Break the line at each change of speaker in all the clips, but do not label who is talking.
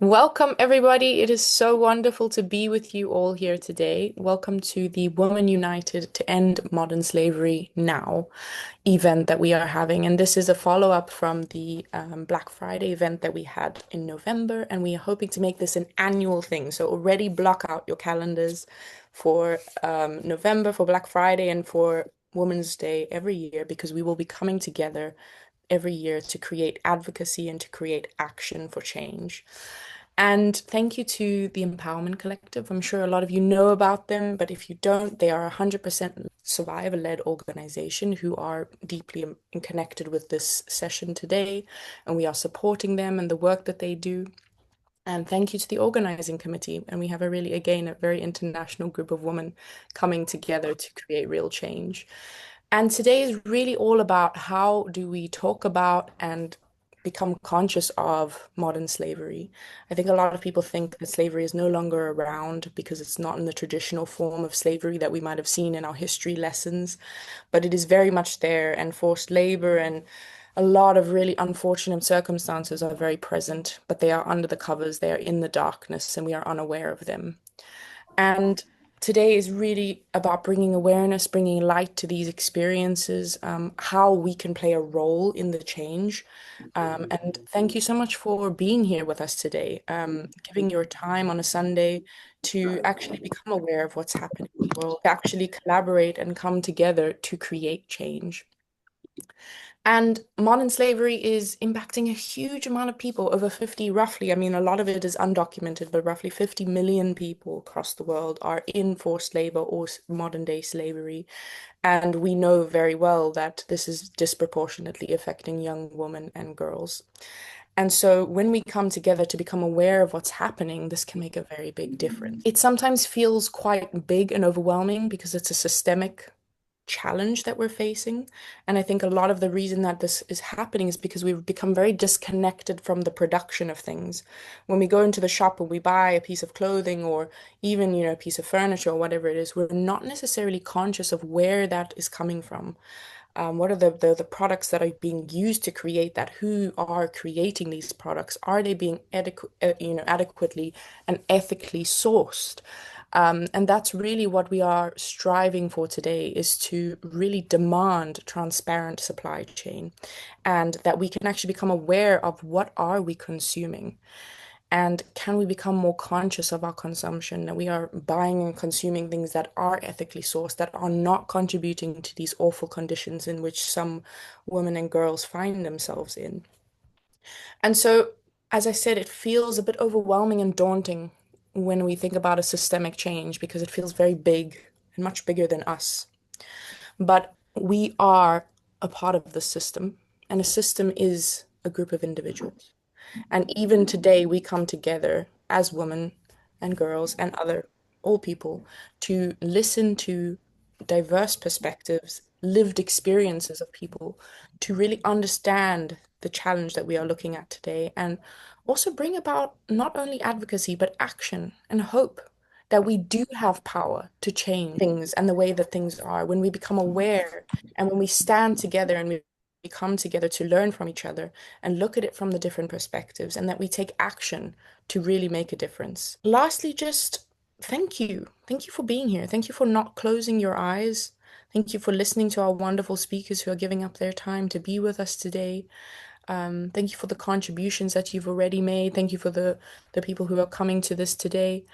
Welcome, everybody. It is so wonderful to be with you all here today. Welcome to the Women United to End Modern Slavery Now event that we are having. And this is a follow-up from the Black Friday event that we had in November. And we are hoping to make this an annual thing. So already block out your calendars for November, for Black Friday, and for Women's Day every year, because we will be coming together every year to create advocacy and to create action for change. And thank you to the Empowerment Collective. I'm sure a lot of you know about them, but if you don't, they are a 100% survivor-led organization who are deeply connected with this session today, and we are supporting them and the work that they do. And thank you to the organizing committee. And we have a really, again, a very international group of women coming together to create real change. And today is really all about how do we talk about and become conscious of modern slavery. I think a lot of people think that slavery is no longer around because it's not in the traditional form of slavery that we might have seen in our history lessons, but it is very much there, and forced labor and a lot of really unfortunate circumstances are very present, but they are under the covers, they are in the darkness, and we are unaware of them. And today is really about bringing awareness, bringing light to these experiences, how we can play a role in the change. And thank you so much for being here with us today, giving your time on a Sunday to actually become aware of what's happening in the world, to actually collaborate and come together to create change. And modern slavery is impacting a huge amount of people, over 50 roughly. I mean, a lot of it is undocumented, but roughly 50 million people across the world are in forced labor or modern day slavery. And we know very well that this is disproportionately affecting young women and girls. And so when we come together to become aware of what's happening, this can make a very big difference. It sometimes feels quite big and overwhelming because it's a systemic challenge that we're facing. And I think a lot of the reason that this is happening is because we've become very disconnected from the production of things. When we go into the shop and we buy a piece of clothing or even, a piece of furniture or whatever it is, we're not necessarily conscious of where that is coming from. What are the products that are being used to create that? Who are creating these products? Are they being adequately and ethically sourced? And that's really what we are striving for today, is to really demand transparent supply chain, and that we can actually become aware of what are we consuming. And can we become more conscious of our consumption, that we are buying and consuming things that are ethically sourced, that are not contributing to these awful conditions in which some women and girls find themselves in. And so, as I said, it feels a bit overwhelming and daunting when we think about a systemic change because it feels very big and much bigger than us. But we are a part of the system, and a system is a group of individuals. And even today, we come together as women and girls and other all people to listen to diverse perspectives, lived experiences of people, to really understand the challenge that we are looking at today, and also bring about not only advocacy, but action and hope that we do have power to change things and the way that things are when we become aware and when we stand together and we come together to learn from each other and look at it from the different perspectives, and that we take action to really make a difference. Lastly, just thank you. Thank you for being here. Thank you for not closing your eyes. Thank you for listening to our wonderful speakers who are giving up their time to be with us today. Thank you for the contributions that you've already made. Thank you for the people who are coming to this today.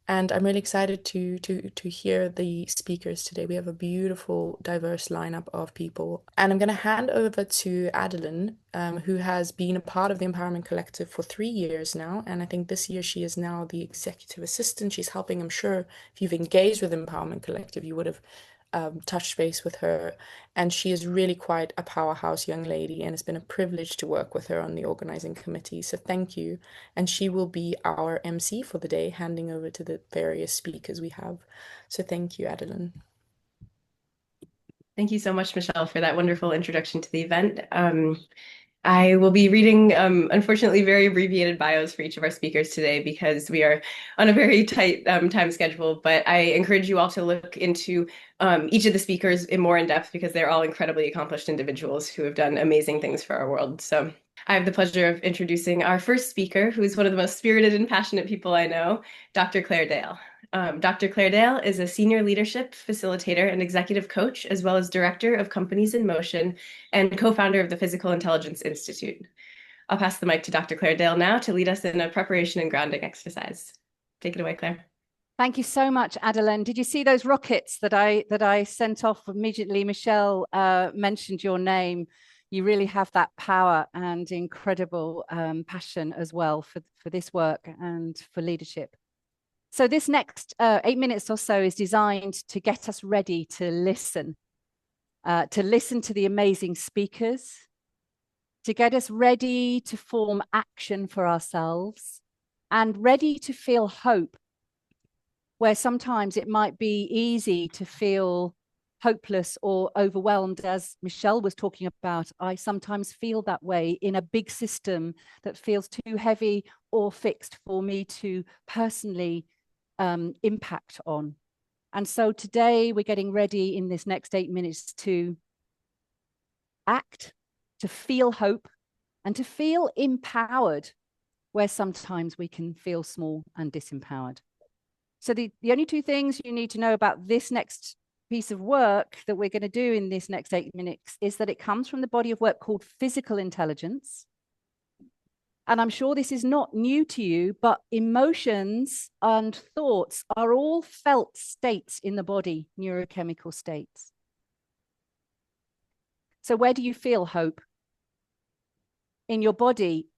And I'm really excited to hear the speakers today. We have a beautiful, diverse lineup of people. And I'm going to hand over to Adeline, who has been a part of the Empowerment Collective for 3 years now. And I think this year she is now the executive assistant. She's helping, I'm sure, if you've engaged with Empowerment Collective, you would have touch base with her. And she is really quite a powerhouse young lady, and it's been a privilege to work with her on the organizing committee. So thank you. And she will be our MC for the day, handing over to the various speakers we have. So thank you, Adeline.
Thank you so much, Michelle, for that wonderful introduction to the event. I will be reading, unfortunately, very abbreviated bios for each of our speakers today because we are on a very tight time schedule. But I encourage you all to look into each of the speakers in more in depth because they're all incredibly accomplished individuals who have done amazing things for our world. So I have the pleasure of introducing our first speaker, who is one of the most spirited and passionate people I know, Dr. Claire Dale. Dr. Claire Dale is a senior leadership facilitator and executive coach, as well as director of Companies in Motion and co-founder of the Physical Intelligence Institute. I'll pass the mic to Dr. Claire Dale now to lead us in a preparation and grounding exercise. Take it away, Claire.
Thank you so much, Adeline. Did you see those rockets that I sent off immediately? Michelle mentioned your name. You really have that power and incredible passion as well for this work and for leadership. So this next 8 minutes or so is designed to get us ready to listen to the amazing speakers, to get us ready to form action for ourselves and ready to feel hope, where sometimes it might be easy to feel hopeless or overwhelmed. As Michelle was talking about, I sometimes feel that way in a big system that feels too heavy or fixed for me to personally impact on. And so today we're getting ready in this next 8 minutes to act, to feel hope, and to feel empowered, where sometimes we can feel small and disempowered. So the only two things you need to know about this next piece of work that we're going to do in this next 8 minutes is that it comes from the body of work called physical intelligence. And I'm sure this is not new to you, but emotions and thoughts are all felt states in the body, neurochemical states. So where do you feel hope? In your body,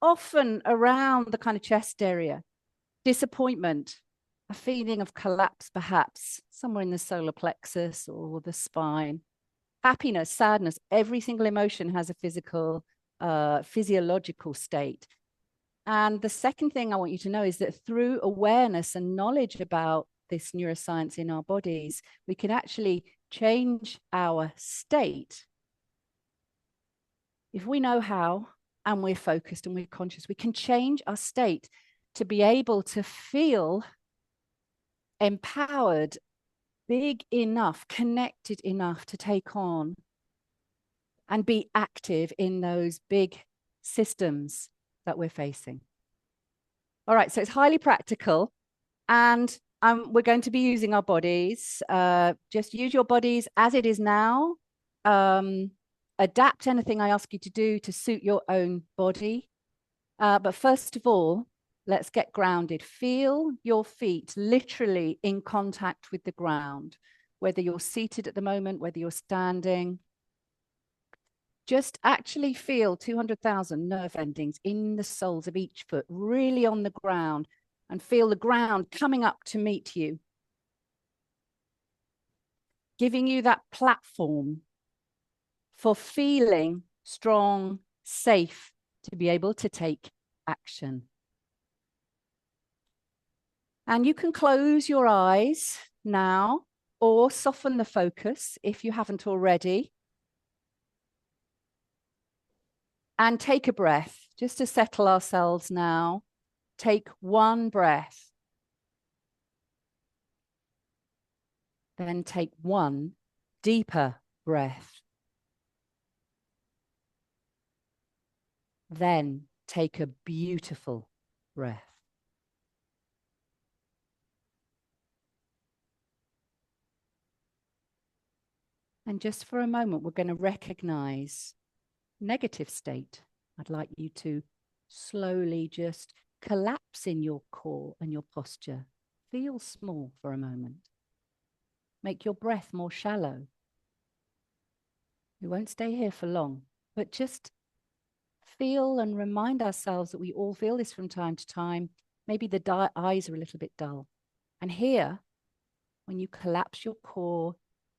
often around the kind of chest area. Disappointment, a feeling of collapse, perhaps somewhere in the solar plexus or the spine. Happiness, sadness, every single emotion has a physiological state. And the second thing I want you to know is that through awareness and knowledge about this neuroscience in our bodies, we can actually change our state. If we know how and we're focused and we're conscious, we can change our state to be able to feel empowered, big enough, connected enough to take on and be active in those big systems that we're facing. All right, so it's highly practical, and we're going to be using our bodies. Just use your bodies as it is now. Adapt anything I ask you to do to suit your own body. But first of all, let's get grounded. Feel your feet literally in contact with the ground, whether you're seated at the moment, whether you're standing. Just actually feel 200,000 nerve endings in the soles of each foot, really on the ground, and feel the ground coming up to meet you, giving you that platform for feeling strong, safe, to be able to take action. And you can close your eyes now or soften the focus if you haven't already. And take a breath just to settle ourselves now. Take one breath. Then take one deeper breath. Then take a beautiful breath. And just for a moment, we're going to recognize negative state. I'd like you to slowly just collapse in your core and your posture. Feel small for a moment. Make your breath more shallow. We won't stay here for long, but just feel and remind ourselves that we all feel this from time to time. Maybe the eyes are a little bit dull. And here, when you collapse your core,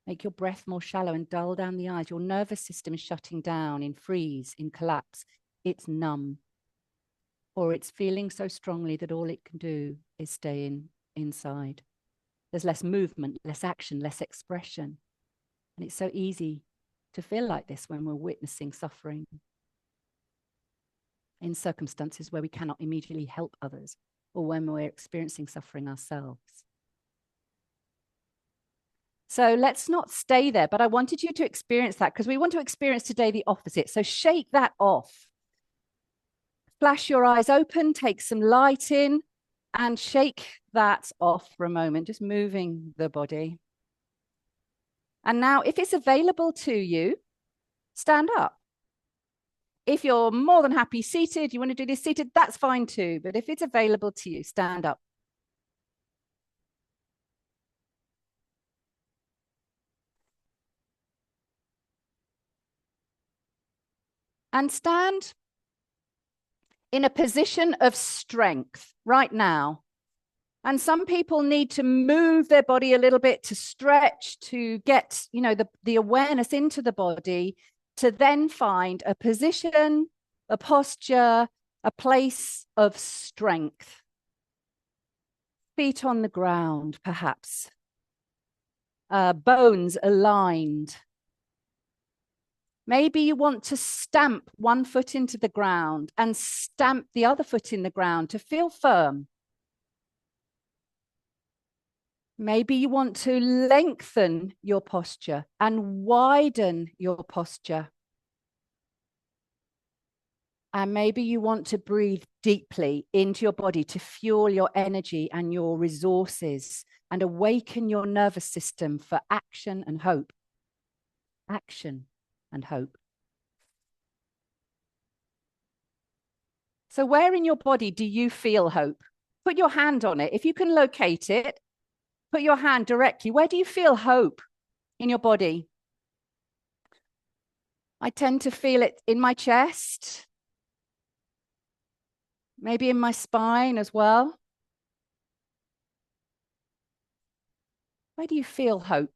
make your breath more shallow and dull down the eyes, your nervous system is shutting down in freeze, in collapse. It's numb. Or it's feeling so strongly that all it can do is stay inside. There's less movement, less action, less expression. And it's so easy to feel like this when we're witnessing suffering in circumstances where we cannot immediately help others or when we're experiencing suffering ourselves. So let's not stay there, but I wanted you to experience that because we want to experience today the opposite. So shake that off. Flash your eyes open, take some light in, and shake that off for a moment, just moving the body. And now, if it's available to you, stand up. If you're more than happy seated, you want to do this seated, that's fine too. But if it's available to you, stand up. And stand in a position of strength right now. And some people need to move their body a little bit to stretch, to get, the awareness into the body, to then find a position, a posture, a place of strength. Feet on the ground, perhaps. Bones aligned. Maybe you want to stamp one foot into the ground and stamp the other foot in the ground to feel firm. Maybe you want to lengthen your posture and widen your posture. And maybe you want to breathe deeply into your body to fuel your energy and your resources and awaken your nervous system for action and hope. Action and hope. So where in your body do you feel hope? Put your hand on it. If you can locate it, put your hand directly. Where do you feel hope in your body? I tend to feel it in my chest, maybe in my spine as well. Where do you feel hope?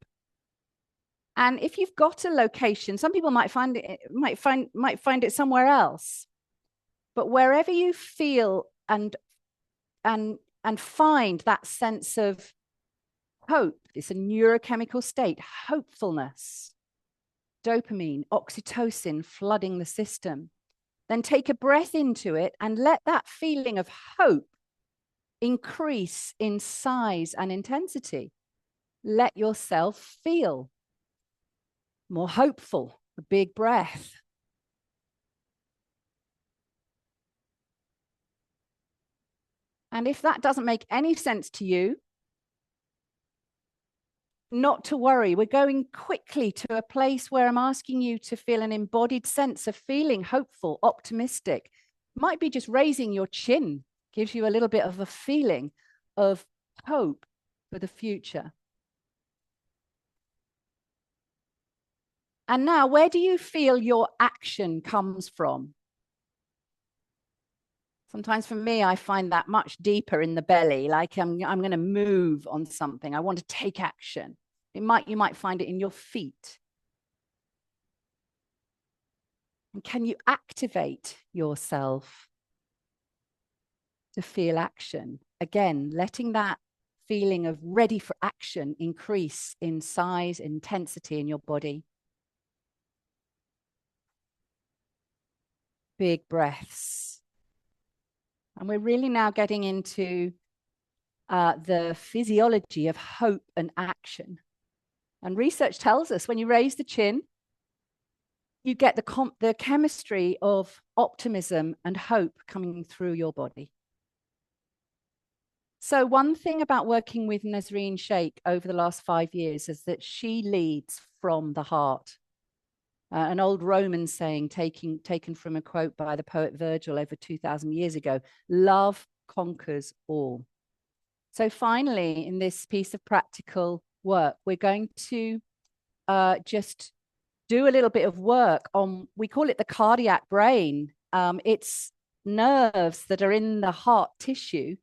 And if you've got a location, some people might find it somewhere else. But wherever you feel and find that sense of hope, it's a neurochemical state, hopefulness, dopamine, oxytocin flooding the system. Then take a breath into it and let that feeling of hope increase in size and intensity. Let yourself feel more hopeful. A big breath. And if that doesn't make any sense to you, not to worry. We're going quickly to a place where I'm asking you to feel an embodied sense of feeling hopeful, optimistic. Might be just raising your chin, gives you a little bit of a feeling of hope for the future. And now, where do you feel your action comes from? Sometimes for me, I find that much deeper in the belly, like I'm going to move on something. I want to take action. You might find it in your feet. And can you activate yourself to feel action? Again, letting that feeling of ready for action increase in size, intensity in your body. Big breaths. And we're really now getting into the physiology of hope and action. And research tells us when you raise the chin, you get the chemistry of optimism and hope coming through your body. So one thing about working with Nasreen Sheikh over the last 5 years is that she leads from the heart. An old Roman saying taken from a quote by the poet Virgil over 2,000 years ago, love conquers all. So finally, in this piece of practical work, we're going to just do a little bit of work on, we call it the cardiac brain. It's nerves that are in the heart tissue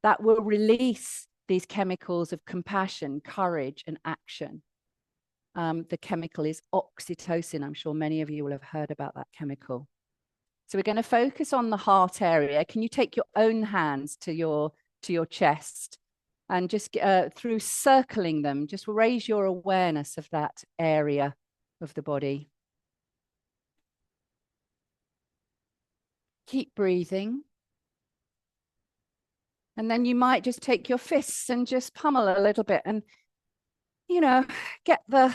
that will release these chemicals of compassion, courage, and action. The chemical is oxytocin. I'm sure many of you will have heard about that chemical. So we're going to focus on the heart area. Can you take your own hands to your chest and just through circling them, just raise your awareness of that area of the body. Keep breathing. And then you might just take your fists and just pummel a little bit and, get the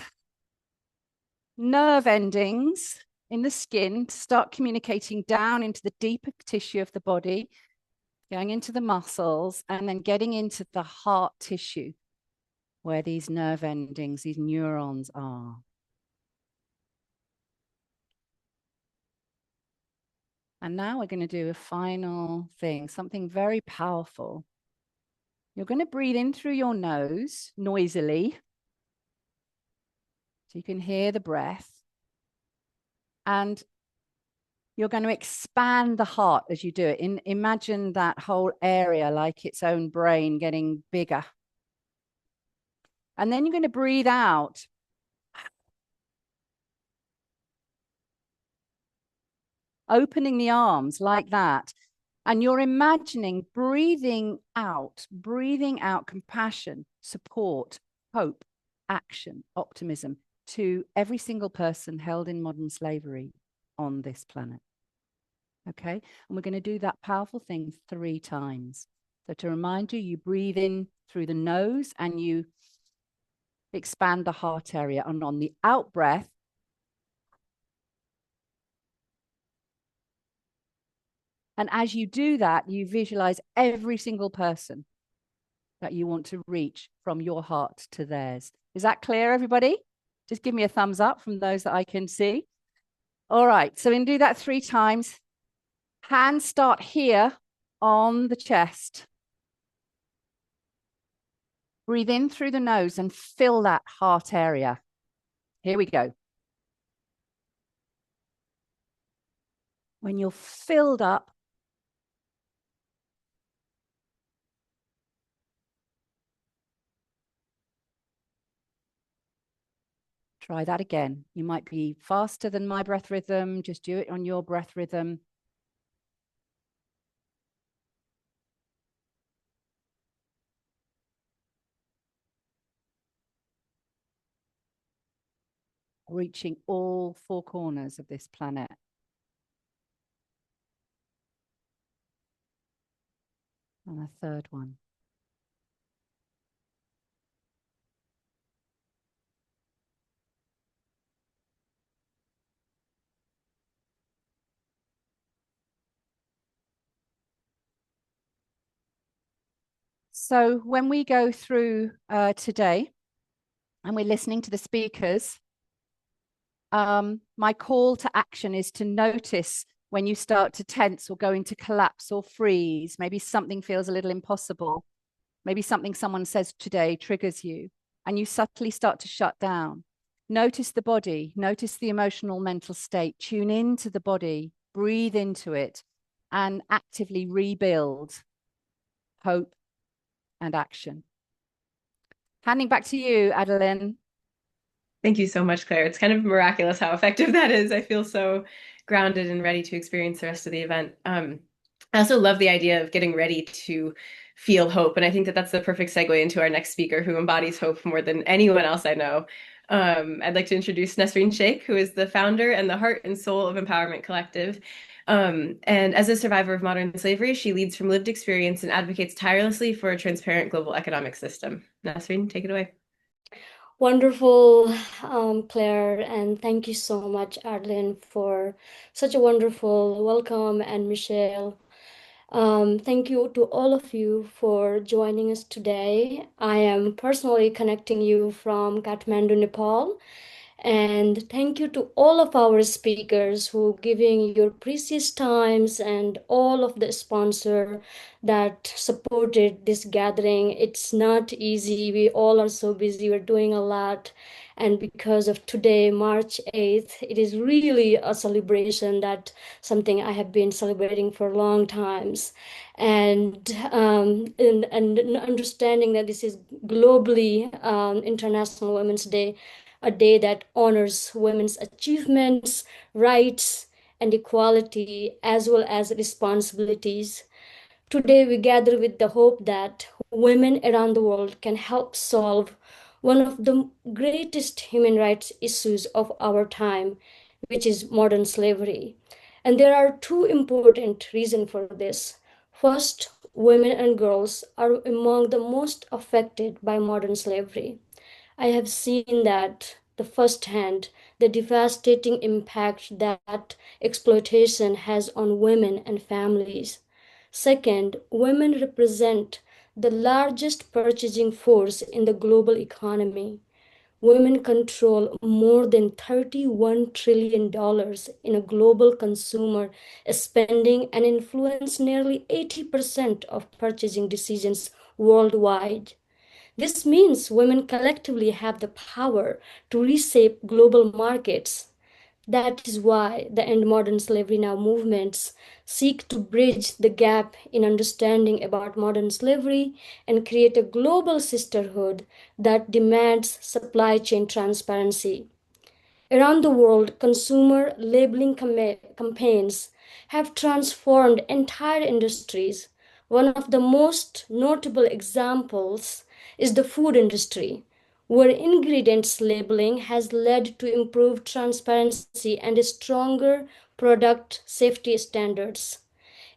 nerve endings in the skin to start communicating down into the deeper tissue of the body, going into the muscles, and then getting into the heart tissue where these nerve endings, these neurons are. And now we're going to do a final thing, something very powerful. You're going to breathe in through your nose noisily, so you can hear the breath. And you're going to expand the heart as you do it. Imagine that whole area like its own brain getting bigger. And then you're going to breathe out. Opening the arms like that. And you're imagining breathing out compassion, support, hope, action, optimism to every single person held in modern slavery on this planet. Okay, and we're going to do that powerful thing 3 times. So to remind you, you breathe in through the nose and you expand the heart area. And on the out breath, and as you do that, you visualize every single person that you want to reach from your heart to theirs. Is that clear, everybody? Just give me a thumbs up from those that I can see. All right, so we can do that 3 times. Hands start here on the chest. Breathe in through the nose and fill that heart area. Here we go. When you're filled up, try that again. You might be faster than my breath rhythm. Just do it on your breath rhythm. Reaching all 4 corners of this planet. And a third one. So when we go through today and we're listening to the speakers, my call to action is to notice when you start to tense or go into collapse or freeze. Maybe something feels a little impossible. Maybe something someone says today triggers you and you subtly start to shut down. Notice the body, notice the emotional mental state, tune into the body, breathe into it, and actively rebuild hope and action. Handing back to you, Adeline.
Thank you so much, Claire. It's kind of miraculous how effective that is. I feel so grounded and ready to experience the rest of the event. I also love the idea of getting ready to feel hope. And I think that that's the perfect segue into our next speaker who embodies hope more than anyone else I know. I'd like to introduce Nesreen Sheikh, who is the founder and the heart and soul of Empowerment Collective. And as a survivor of modern slavery, she leads from lived experience and advocates tirelessly for a transparent global economic system. Nesreen, take it away.
Wonderful, Claire, and thank you so much, Adeline, for such a wonderful welcome, and Michelle. Thank you to all of you for joining us today. I am personally connecting you from Kathmandu, Nepal. And thank you to all of our speakers who giving your precious times and all of the sponsor that supported this gathering. It's not easy. We all are so busy. We're doing a lot. And because of today, March 8th, it is really a celebration, that something I have been celebrating for long times. And understanding that this is globally International Women's Day, a day that honors women's achievements, rights, and equality, as well as responsibilities. Today, we gather with the hope that women around the world can help solve one of the greatest human rights issues of our time, which is modern slavery. And there are 2 important reasons for this. First, women and girls are among the most affected by modern slavery. I have seen that the first hand, the devastating impact that exploitation has on women and families. Second, women represent the largest purchasing force in the global economy. Women control more than $31 trillion in a global consumer spending and influence nearly 80% of purchasing decisions worldwide. This means women collectively have the power to reshape global markets. That is why the End Modern Slavery Now movements seek to bridge the gap in understanding about modern slavery and create a global sisterhood that demands supply chain transparency. Around the world, consumer labeling campaigns have transformed entire industries. One of the most notable examples is the food industry, where ingredients labeling has led to improved transparency and stronger product safety standards.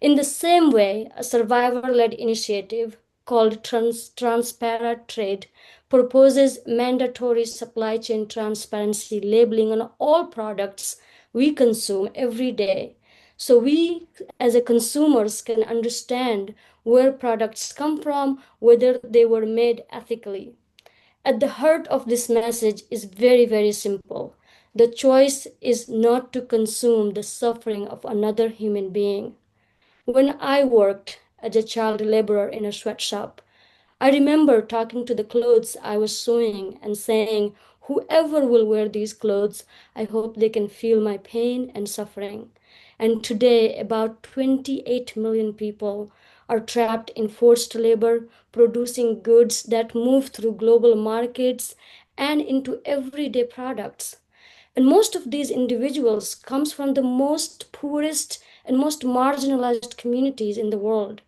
In the same way, a survivor-led initiative called Transparent Trade proposes mandatory supply chain transparency labeling on all products we consume every day. So we as a consumers can understand where products come from, whether they were made ethically. At the heart of this message is very, very simple. The choice is not to consume the suffering of another human being. When I worked as a child laborer in a sweatshop, I remember talking to the clothes I was sewing and saying, whoever will wear these clothes, I hope they can feel my pain and suffering. And today, about 28 million people are trapped in forced labor, producing goods that move through global markets and into everyday products. And most of these individuals comes from the most poorest and most marginalized communities in the world,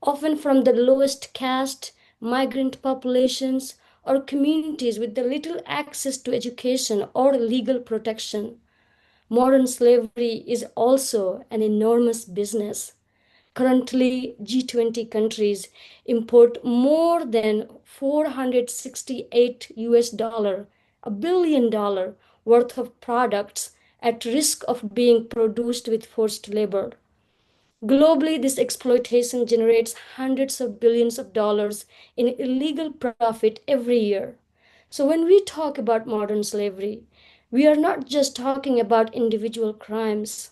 often from the lowest caste, migrant populations, or communities with the little access to education or legal protection. Modern slavery is also an enormous business. Currently, G20 countries import more than 468 US dollar, $1 billion worth of products at risk of being produced with forced labor. Globally, this exploitation generates hundreds of billions of dollars in illegal profit every year. So, when we talk about modern slavery, we are not just talking about individual crimes.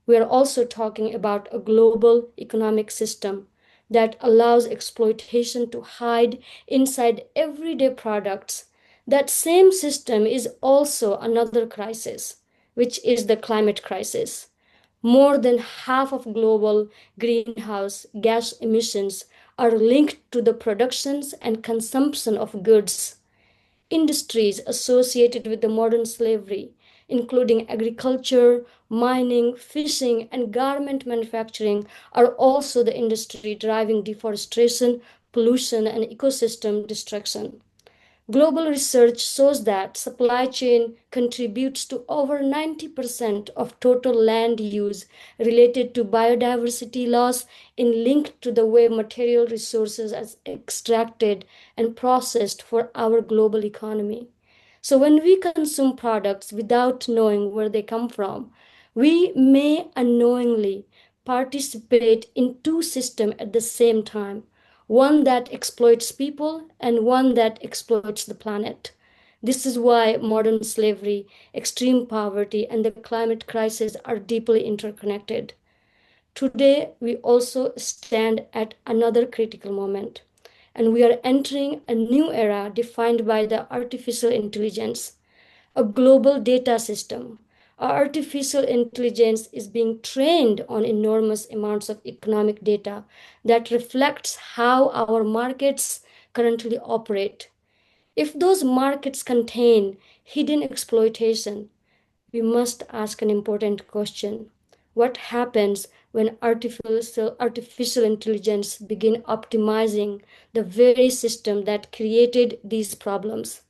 We are also talking about a global economic system that allows exploitation to hide inside everyday products. That same system is also another crisis, which is the climate crisis. More than half of global greenhouse gas emissions are linked to the productions and consumption of goods. Industries associated with the modern slavery, including agriculture, mining, fishing, and garment manufacturing, are also the industry driving deforestation, pollution, and ecosystem destruction. Global research shows that supply chain contributes to over 90% of total land use related to biodiversity loss in linked to the way material resources are extracted and processed for our global economy. So when we consume products without knowing where they come from, we may unknowingly participate in two systems at the same time, one that exploits people and one that exploits the planet. This is why modern slavery, extreme poverty, and the climate crisis are deeply interconnected. Today, we also stand at another critical moment, and we are entering a new era defined by the artificial intelligence, a global data system. Our artificial intelligence is being trained on enormous amounts of economic data that reflects how our markets currently operate. If those markets contain hidden exploitation, we must ask an important question. What happens when artificial intelligence begin optimizing the very system that created these problems?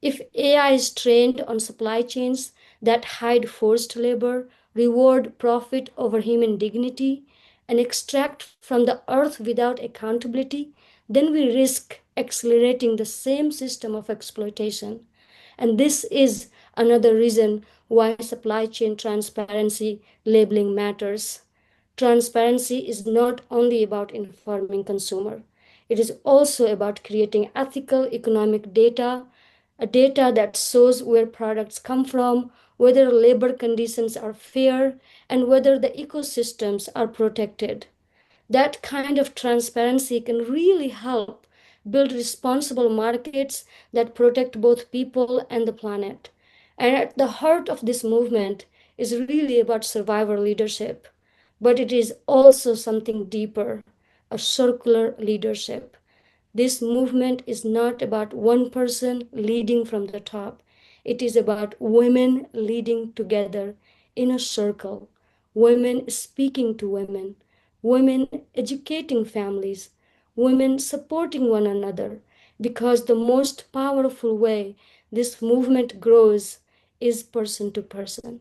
If AI is trained on supply chains that hide forced labor, reward profit over human dignity, and extract from the earth without accountability, then we risk accelerating the same system of exploitation. And this is another reason why supply chain transparency labeling matters. Transparency is not only about informing consumer. It is also about creating ethical economic data, a data that shows where products come from, whether labor conditions are fair, and whether the ecosystems are protected. That kind of transparency can really help build responsible markets that protect both people and the planet. And at the heart of this movement is really about survivor leadership, but it is also something deeper, a circular leadership. This movement is not about one person leading from the top. It is about women leading together in a circle, women speaking to women, women educating families, women supporting one another. Because the most powerful way this movement grows is person to person.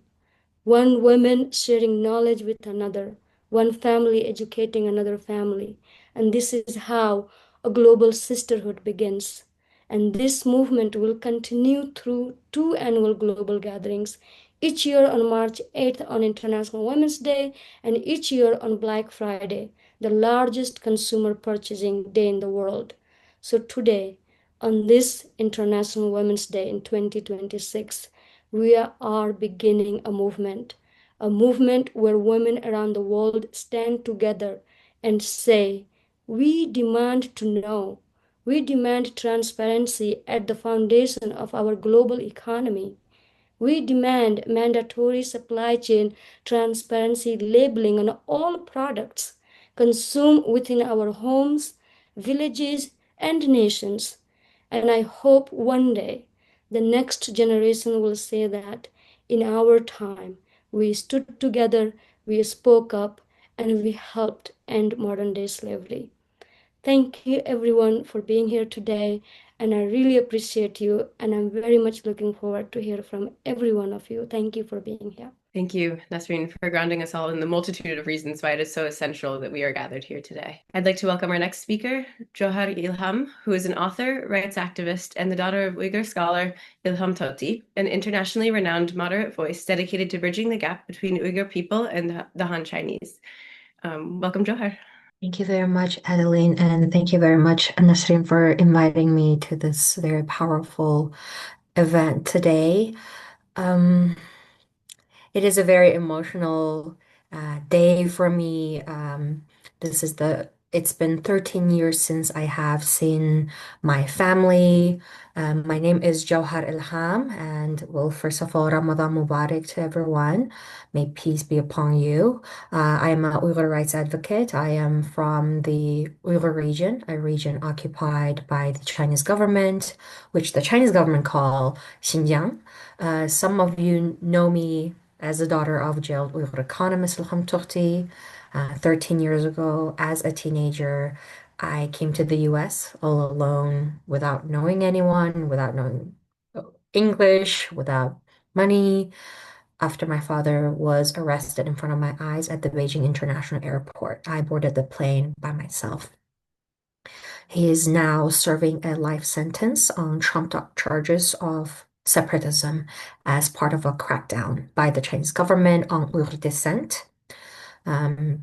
One woman sharing knowledge with another, one family educating another family. And this is how a global sisterhood begins. And this movement will continue through two annual global gatherings, each year on March 8th on International Women's Day, and each year on Black Friday, the largest consumer purchasing day in the world. So today, on this International Women's Day in 2026, we are beginning a movement where women around the world stand together and say, we demand to know, we demand transparency at the foundation of our global economy. We demand mandatory supply chain transparency labeling on all products consumed within our homes, villages, and nations. And I hope one day the next generation will say that in our time we stood together, we spoke up, and we helped end modern day slavery. Thank you everyone for being here today, and I really appreciate you, and I'm very much looking forward to hear from every one of you. Thank you for being here.
Thank you, Nasreen, for grounding us all in the multitude of reasons why it is so essential that we are gathered here today. I'd like to welcome our next speaker, Johar Ilham, who is an author, rights activist, and the daughter of Uyghur scholar Ilham Tohti, an internationally renowned moderate voice dedicated to bridging the gap between Uyghur people and the Han Chinese. Welcome, Johar.
Thank you very much, Adeline, and thank you very much, Nasreen, for inviting me to this very powerful event today. It is a very emotional day for me. It's been 13 years since I have seen my family. My name is Jawhar Ilham, and well, first of all, Ramadan Mubarak to everyone. May peace be upon you. I am an Uyghur rights advocate. I am from the Uyghur region, a region occupied by the Chinese government, which the Chinese government call Xinjiang. Some of you know me as the daughter of jailed Uyghur economist Ilham Tohti. 13 years ago, as a teenager, I came to the US all alone without knowing anyone, without knowing English, without money, after my father was arrested in front of my eyes at the Beijing International Airport. I boarded the plane by myself. He is now serving a life sentence on trumped-up charges of separatism as part of a crackdown by the Chinese government on Uyghur descent.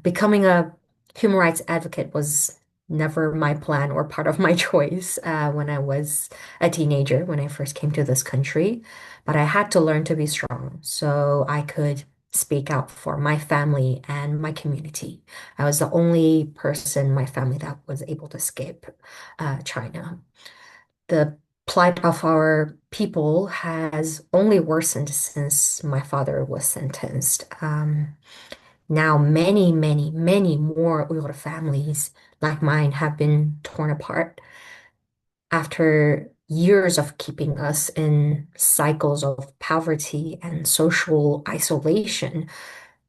Becoming a human rights advocate was never my plan or part of my choice when I was a teenager, when I first came to this country. But I had to learn to be strong so I could speak out for my family and my community. I was the only person in my family that was able to escape China. The plight of our people has only worsened since my father was sentenced. Now, many, many, many more Uyghur families like mine have been torn apart after years of keeping us in cycles of poverty and social isolation.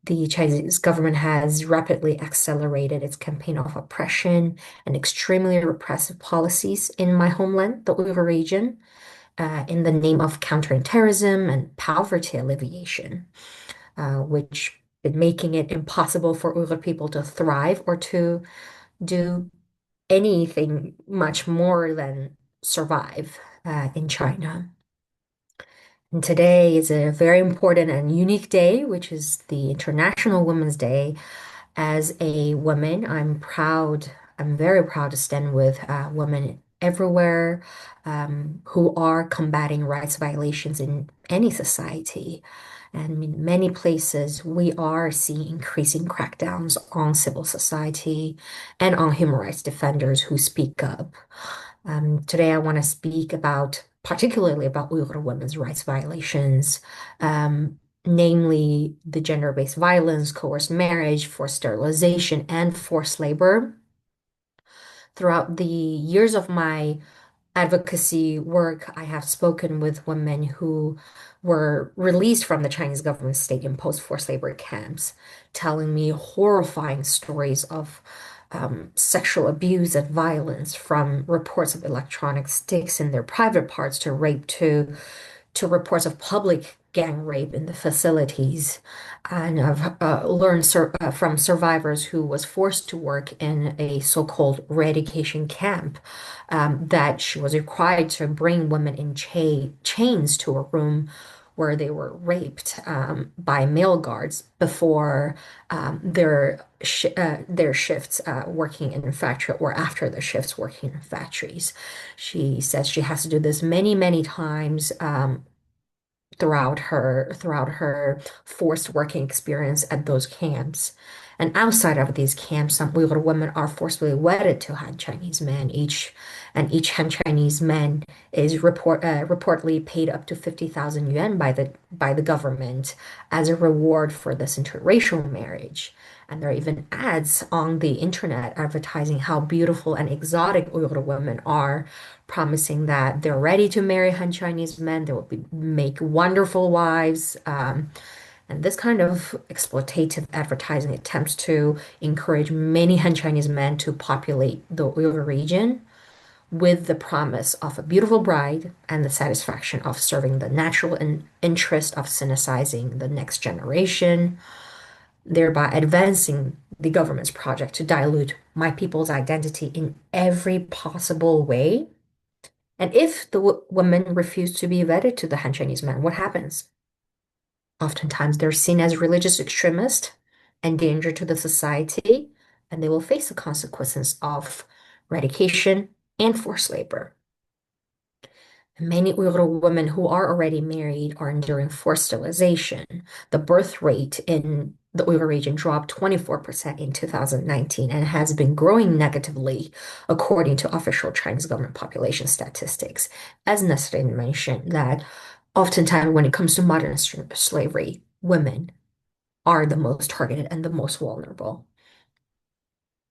The Chinese government has rapidly accelerated its campaign of oppression and extremely repressive policies in my homeland, the Uyghur region, in the name of countering terrorism and poverty alleviation, which been making it impossible for Uyghur people to thrive or to do anything much more than survive in China. And today is a very important and unique day, which is the International Women's Day. As a woman, I'm very proud to stand with women everywhere who are combating rights violations in any society. And in many places, we are seeing increasing crackdowns on civil society and on human rights defenders who speak up. Today, I want to speak particularly about Uyghur women's rights violations, namely the gender-based violence, coerced marriage, forced sterilization, and forced labor. Throughout the years of my advocacy work, I have spoken with women who were released from the Chinese government state-imposed forced labor camps, telling me horrifying stories of sexual abuse and violence, from reports of electronic sticks in their private parts to rape to reports of public gang rape in the facilities. And I've learned from survivors who was forced to work in a so-called re-education camp that she was required to bring women in chains to a room where they were raped by male guards before their shifts working in a factory or after the shifts working in factories. She says she has to do this many, many times throughout her forced working experience at those camps. And outside of these camps, some Uyghur women are forcibly wedded to Han Chinese men. Each Han Chinese man is reportedly paid up to 50,000 yuan by the government as a reward for this interracial marriage. And there are even ads on the internet advertising how beautiful and exotic Uyghur women are, promising that they're ready to marry Han Chinese men, they will make wonderful wives. And this kind of exploitative advertising attempts to encourage many Han Chinese men to populate the Uyghur region with the promise of a beautiful bride and the satisfaction of serving the natural interest of synicizing the next generation, thereby advancing the government's project to dilute my people's identity in every possible way. And if the women refuse to be vetted to the Han Chinese men, what happens? Oftentimes, they're seen as religious extremists and danger to the society, and they will face the consequences of eradication and forced labor. Many Uyghur women who are already married are enduring forced sterilization. The birth rate in the Uyghur region dropped 24% in 2019 and has been growing negatively, according to official Chinese government population statistics. As Nesrine mentioned, that oftentimes when it comes to modern slavery, women are the most targeted and the most vulnerable.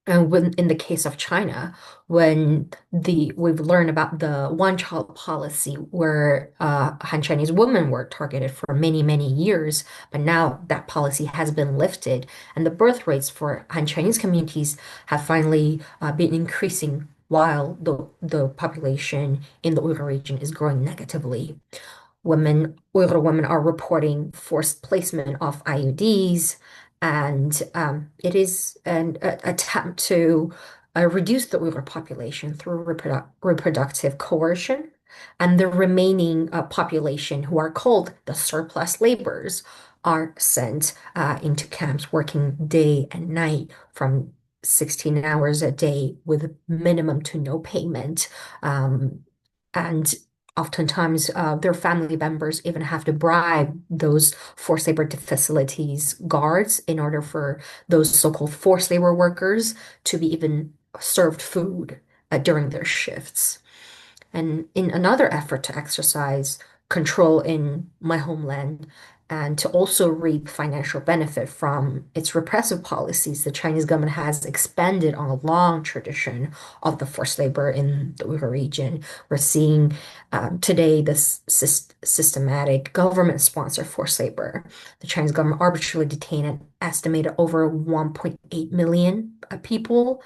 And when in the case of China, when we've learned about the one-child policy where Han Chinese women were targeted for many, many years, but now that policy has been lifted, and the birth rates for Han Chinese communities have finally been increasing while the population in the Uyghur region is growing negatively. Uyghur women are reporting forced placement of IUDs, and it is an attempt to reduce the Uyghur population through reproductive coercion. And the remaining population, who are called the surplus laborers, are sent into camps working day and night from 16 hours a day with minimum to no payment. And oftentimes, their family members even have to bribe those forced labor facilities guards in order for those so-called forced labor workers to be even served food during their shifts. And in another effort to exercise control in my homeland and to also reap financial benefit from its repressive policies, the Chinese government has expanded on a long tradition of the forced labor in the Uyghur region. We're seeing today this systematic government-sponsored forced labor. The Chinese government arbitrarily detained an estimated over 1.8 million people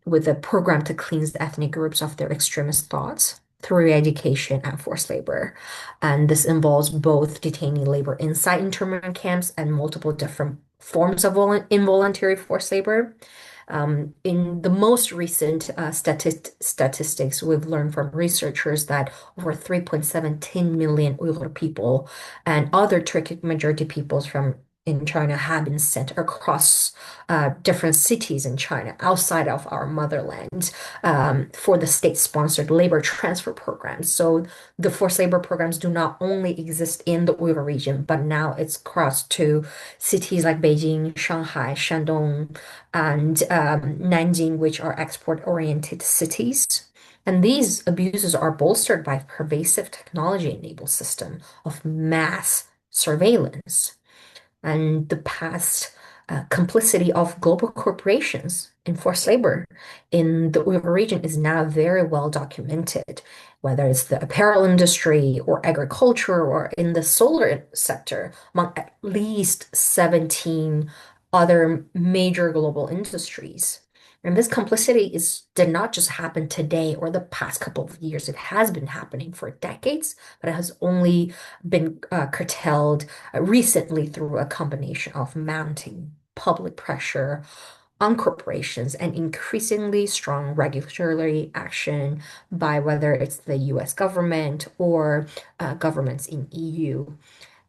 with a program to cleanse the ethnic groups of their extremist thoughts through education and forced labor. And this involves both detaining labor inside internment camps and multiple different forms of involuntary forced labor. In the most recent statistics, we've learned from researchers that over 3.17 million Uyghur people and other Turkic majority peoples from in China have been sent across different cities in China outside of our motherland for the state-sponsored labor transfer programs. So the forced labor programs do not only exist in the Uyghur region, but now it's crossed to cities like Beijing, Shanghai, Shandong, and Nanjing, which are export-oriented cities. And these abuses are bolstered by a pervasive technology-enabled system of mass surveillance and the past complicity of global corporations in forced labor in the Uyghur region is now very well documented, whether it's the apparel industry or agriculture or in the solar sector, among at least 17 other major global industries. And this complicity did not just happen today or the past couple of years. It has been happening for decades, but it has only been curtailed recently through a combination of mounting public pressure on corporations and increasingly strong regulatory action by whether it's the US government or governments in EU.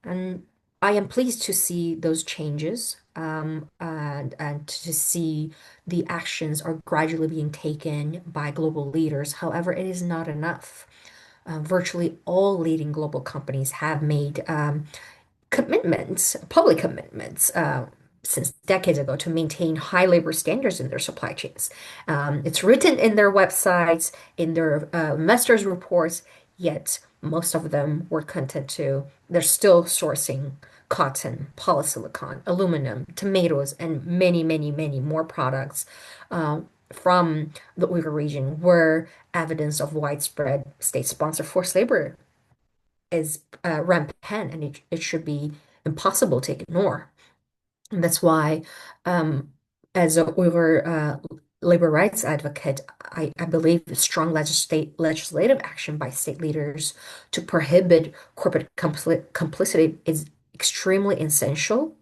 And I am pleased to see those changes and to see the actions are gradually being taken by global leaders. However, it is not enough. Virtually all leading global companies have made commitments, public commitments, since decades ago to maintain high labor standards in their supply chains. It's written in their websites, in their investors' reports, yet most of them were content to, they're still sourcing cotton, polysilicon, aluminum, tomatoes, and many, many, many more products from the Uyghur region where evidence of widespread state-sponsored forced labor is rampant and it should be impossible to ignore. And that's why, as a Uyghur labor rights advocate, I believe strong legislative action by state leaders to prohibit corporate complicity is extremely essential.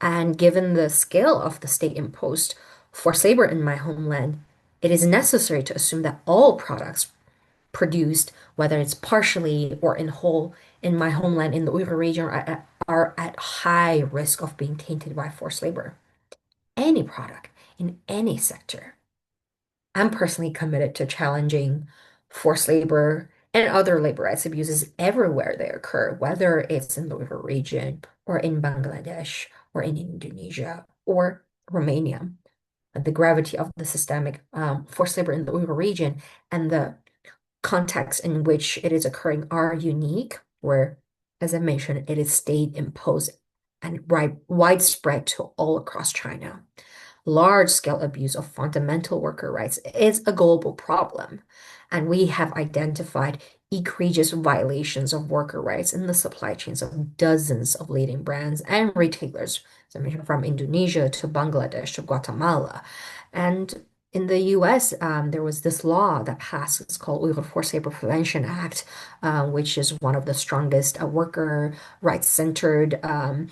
And given the scale of the state-imposed forced labor in my homeland, it is necessary to assume that all products produced, whether it's partially or in whole, in my homeland in the Uyghur region are at high risk of being tainted by forced labor. Any product in any sector. I'm personally committed to challenging forced labor and other labor rights abuses everywhere they occur, whether it's in the Uyghur region or in Bangladesh or in Indonesia or Romania. The gravity of the systemic forced labor in the Uyghur region and the contexts in which it is occurring are unique, where, as I mentioned, it is state imposed and widespread to all across China. Large-scale abuse of fundamental worker rights is a global problem, and we have identified egregious violations of worker rights in the supply chains of dozens of leading brands and retailers, as I mentioned, from Indonesia to Bangladesh to Guatemala. And in the US, there was this law that passed. It's called Uyghur Forced Labor Prevention Act, which is one of the strongest worker rights-centered and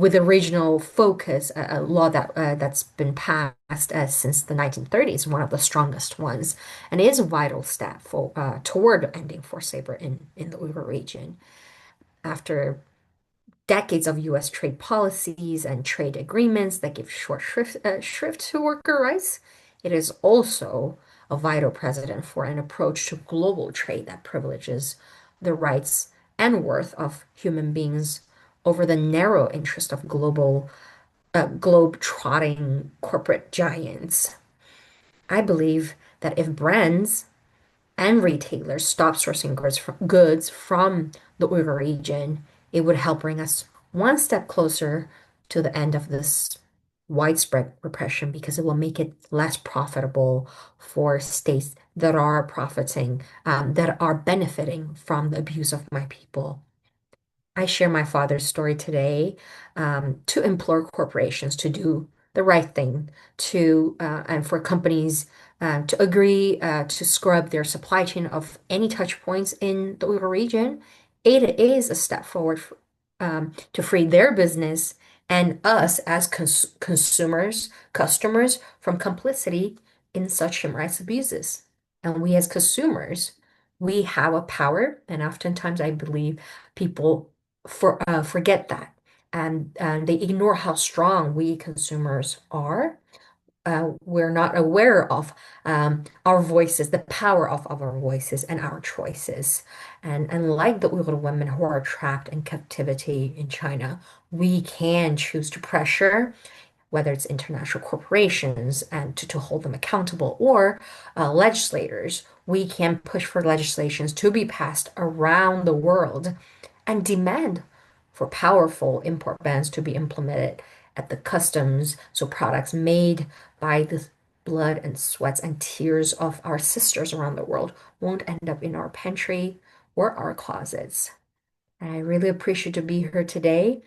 with a regional focus, a law that's been passed since the 1930s, one of the strongest ones, and is a vital step toward ending forced labor in the Uyghur region. After decades of US trade policies and trade agreements that give shrift to worker rights, it is also a vital precedent for an approach to global trade that privileges the rights and worth of human beings over the narrow interest of globe-trotting corporate giants. I believe that if brands and retailers stop sourcing goods from the Uyghur region, it would help bring us one step closer to the end of this widespread repression because it will make it less profitable for states that are profiting, that are benefiting from the abuse of my people. I share my father's story today to implore corporations to do the right thing, and for companies to agree to scrub their supply chain of any touch points in the Uyghur region. It is a step forward to free their business and us as customers from complicity in such human rights abuses. And we as consumers, we have a power, and oftentimes I believe people forget that, and they ignore how strong we consumers are. We're not aware of our voices, the power of our voices and our choices. And like the Uyghur women who are trapped in captivity in China, we can choose to pressure, whether it's international corporations and to hold them accountable, or legislators. We can push for legislations to be passed around the world and demand for powerful import bans to be implemented at the customs so products made by the blood and sweats and tears of our sisters around the world won't end up in our pantry or our closets. I really appreciate to be here today.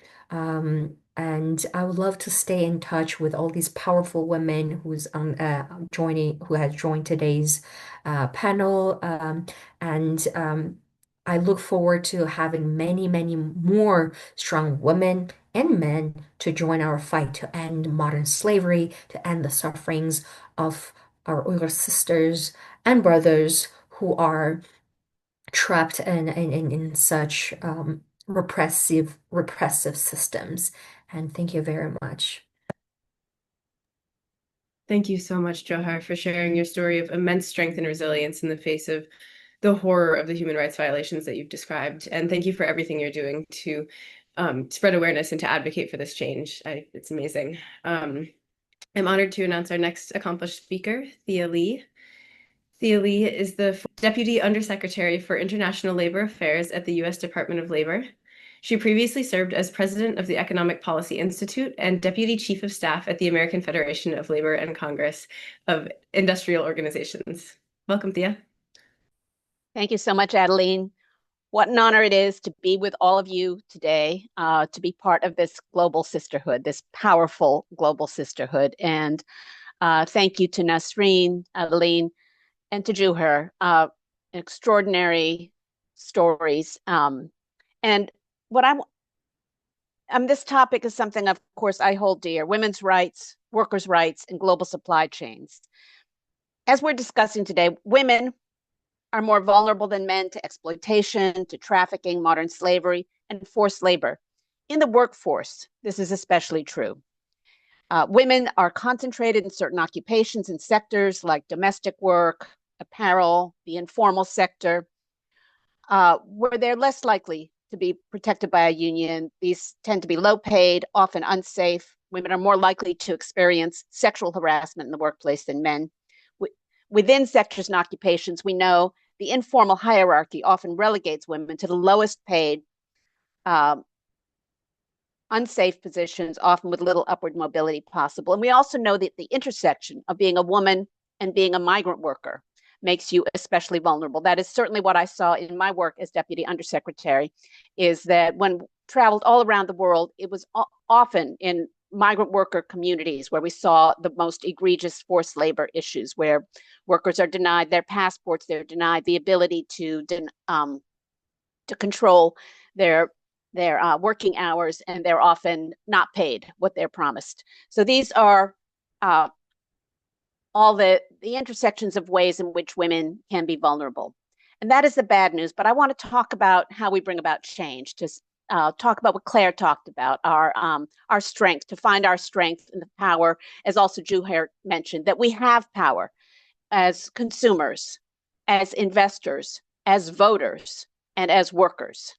And I would love to stay in touch with all these powerful women who has joined today's panel. And I look forward to having many, many more strong women and men to join our fight to end modern slavery, to end the sufferings of our Uyghur sisters and brothers who are trapped in such repressive systems. And thank you very much.
Thank you so much, Johar, for sharing your story of immense strength and resilience in the face of the horror of the human rights violations that you've described. And thank you for everything you're doing to spread awareness and to advocate for this change. It's amazing. I'm honored to announce our next accomplished speaker, Thea Lee. Thea Lee is the Deputy Undersecretary for International Labor Affairs at the U.S. Department of Labor. She previously served as President of the Economic Policy Institute and Deputy Chief of Staff at the American Federation of Labor and Congress of Industrial Organizations. Welcome, Thea.
Thank you so much, Adeline. What an honor it is to be with all of you today, to be part of this global sisterhood, this powerful global sisterhood. And thank you to Nasreen, Adeline, and to Juher, extraordinary stories. And this topic is something, of course, I hold dear: women's rights, workers' rights, and global supply chains. As we're discussing today, women are more vulnerable than men to exploitation, to trafficking, modern slavery, and forced labor. In the workforce, this is especially true. Women are concentrated in certain occupations and sectors like domestic work, apparel, the informal sector, where they're less likely to be protected by a union. These tend to be low paid, often unsafe. Women are more likely to experience sexual harassment in the workplace than men. Within sectors and occupations, we know the informal hierarchy often relegates women to the lowest paid, unsafe positions, often with little upward mobility possible. And we also know that the intersection of being a woman and being a migrant worker makes you especially vulnerable. That is certainly what I saw in my work as Deputy Undersecretary, is that when traveled all around the world, it was often in migrant worker communities where we saw the most egregious forced labor issues, where workers are denied their passports, they're denied the ability to control their working hours, and they're often not paid what they're promised. So these are all the intersections of ways in which women can be vulnerable. And that is the bad news. But I want to talk about how we bring about change, to talk about what Claire talked about, our strength, to find our strength and the power, as also Juher mentioned, that we have power as consumers, as investors, as voters, and as workers.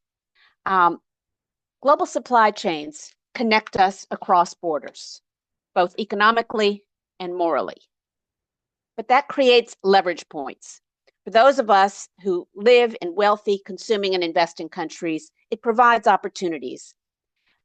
Global supply chains connect us across borders, both economically and morally. But that creates leverage points. For those of us who live in wealthy, consuming, and investing countries, it provides opportunities.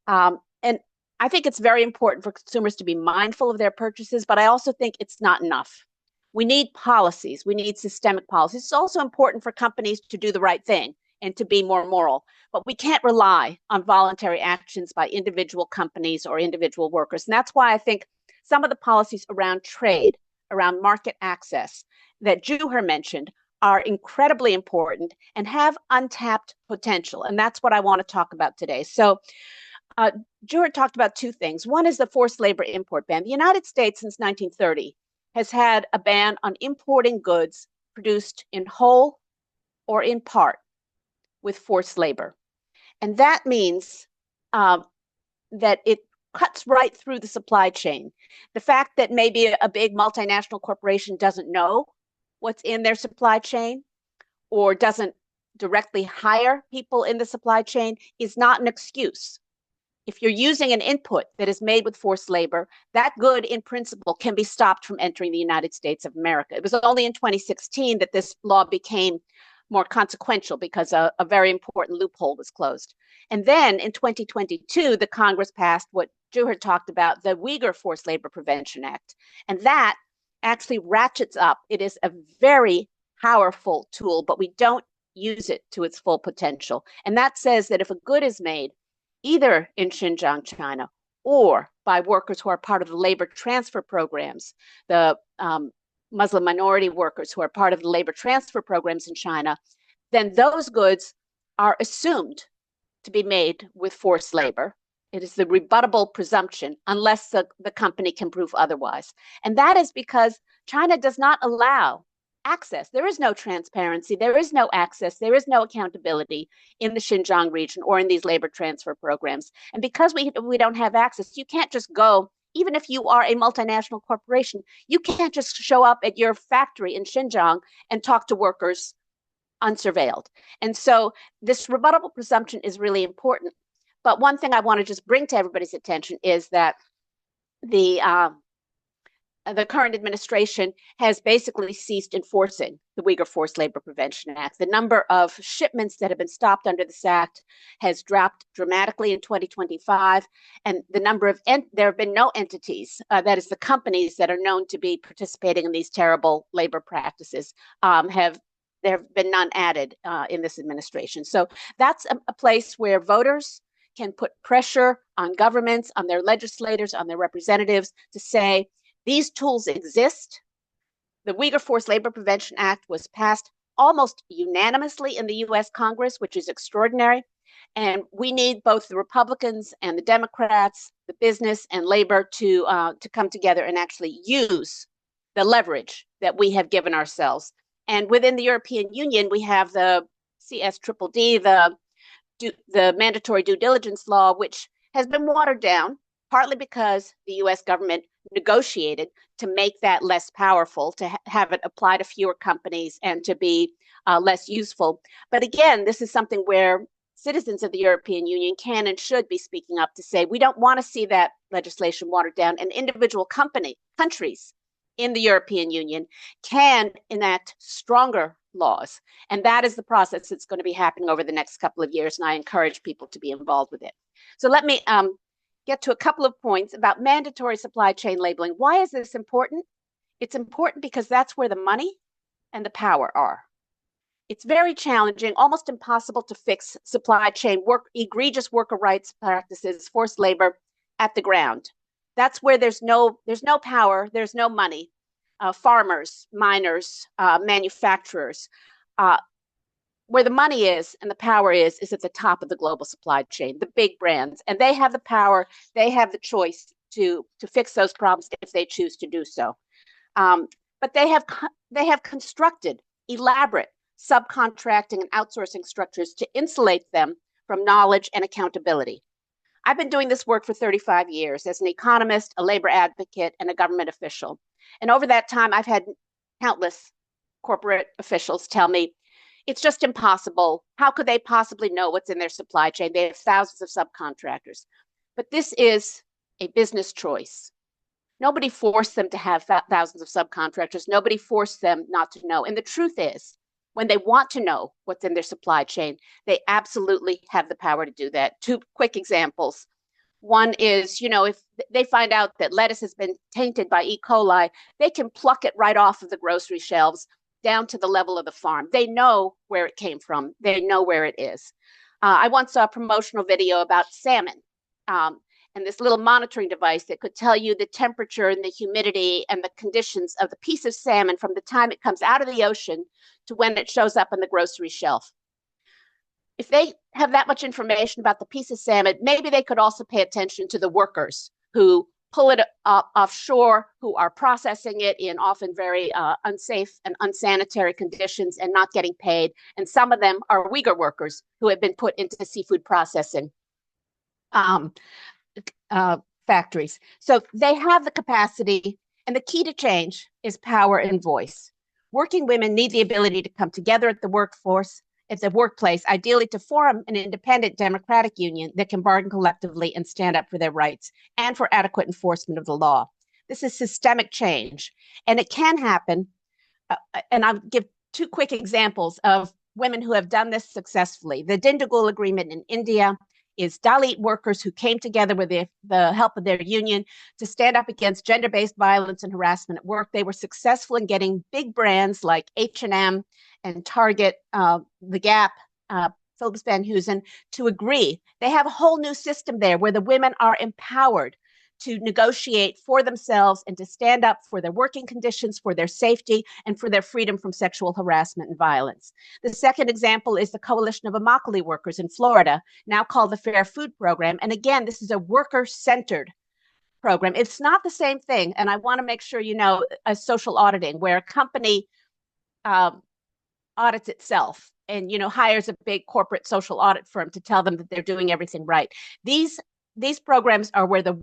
And I think it's very important for consumers to be mindful of their purchases, but I also think it's not enough. We need policies. We need systemic policies. It's also important for companies to do the right thing and to be more moral. But we can't rely on voluntary actions by individual companies or individual workers. And that's why I think some of the policies around trade, around market access that Juher mentioned are incredibly important and have untapped potential. And that's what I want to talk about today. So Jewett talked about two things. One is the forced labor import ban. The United States since 1930 has had a ban on importing goods produced in whole or in part with forced labor. And that means that it cuts right through the supply chain. The fact that maybe a big multinational corporation doesn't know what's in their supply chain or doesn't directly hire people in the supply chain is not an excuse. If you're using an input that is made with forced labor, that good in principle can be stopped from entering the United States of America. It was only in 2016 that this law became more consequential because a very important loophole was closed. And then in 2022, the Congress passed what Juher talked about, the Uyghur Forced Labor Prevention Act. And that actually ratchets up. It is a very powerful tool, but we don't use it to its full potential. And that says that if a good is made either in Xinjiang, China, or by workers who are part of the labor transfer programs, the Muslim minority workers who are part of the labor transfer programs in China, then those goods are assumed to be made with forced labor. It is the rebuttable presumption unless the company can prove otherwise. And that is because China does not allow access. There is no transparency. There is no access. There is no accountability in the Xinjiang region or in these labor transfer programs. And because we don't have access, you can't just go, even if you are a multinational corporation, you can't just show up at your factory in Xinjiang and talk to workers unsurveilled. And so this rebuttable presumption is really important. But one thing I want to just bring to everybody's attention is that the current administration has basically ceased enforcing the Uyghur Forced Labor Prevention Act. The number of shipments that have been stopped under this act has dropped dramatically in 2025, and the number of there have been no entities, that is the companies that are known to be participating in these terrible labor practices, there have been none added in this administration. So that's a place where voters can put pressure on governments, on their legislators, on their representatives to say, these tools exist. The Uyghur Forced Labor Prevention Act was passed almost unanimously in the US Congress, which is extraordinary. And we need both the Republicans and the Democrats, the business and labor to come together and actually use the leverage that we have given ourselves. And within the European Union, we have the CSDDD, the mandatory due diligence law, which has been watered down, partly because the US government negotiated to make that less powerful, to have it apply to fewer companies and to be less useful. But again, this is something where citizens of the European Union can and should be speaking up to say, we don't want to see that legislation watered down, and individual countries in the European Union can enact stronger laws. And that is the process that's going to be happening over the next couple of years. And I encourage people to be involved with it. So let me get to a couple of points about mandatory supply chain labeling. Why is this important? It's important because that's where the money and the power are. It's very challenging, almost impossible to fix supply chain egregious worker rights practices, forced labor at the ground. That's where there's no power, there's no money. Farmers, miners, manufacturers, where the money is and the power is at the top of the global supply chain, the big brands, and they have the power, they have the choice to fix those problems if they choose to do so. But they have constructed elaborate subcontracting and outsourcing structures to insulate them from knowledge and accountability. I've been doing this work for 35 years as an economist, a labor advocate, and a government official. And over that time, I've had countless corporate officials tell me, it's just impossible. How could they possibly know what's in their supply chain? They have thousands of subcontractors. But this is a business choice. Nobody forced them to have thousands of subcontractors. Nobody forced them not to know. And the truth is, when they want to know what's in their supply chain, they absolutely have the power to do that. Two quick examples. One is, if they find out that lettuce has been tainted by E. coli, they can pluck it right off of the grocery shelves down to the level of the farm. They know where it came from. They know where it is. I once saw a promotional video about salmon and this little monitoring device that could tell you the temperature and the humidity and the conditions of the piece of salmon from the time it comes out of the ocean to when it shows up on the grocery shelf. if they have that much information about the piece of salmon, maybe they could also pay attention to the workers who pull it offshore, who are processing it in often very unsafe and unsanitary conditions and not getting paid. And some of them are Uyghur workers who have been put into seafood processing um, factories. So they have the capacity, and the key to change is power and voice. Working women need the ability to come together at the workplace, ideally to form an independent democratic union that can bargain collectively and stand up for their rights and for adequate enforcement of the law. This is systemic change, and it can happen. And I'll give two quick examples of women who have done this successfully. The Dindugul Agreement in India is Dalit workers who came together with the help of their union to stand up against gender-based violence and harassment at work. They were successful in getting big brands like H&M and Target, The Gap, Philips Van Heusen to agree. They have a whole new system there where the women are empowered to negotiate for themselves and to stand up for their working conditions, for their safety, and for their freedom from sexual harassment and violence. The second example is the Coalition of Immokalee Workers in Florida, now called the Fair Food Program. And again, this is a worker-centered program. It's not the same thing, and I want to make sure you know, as social auditing, where a company audits itself and hires a big corporate social audit firm to tell them that they're doing everything right. These programs are where the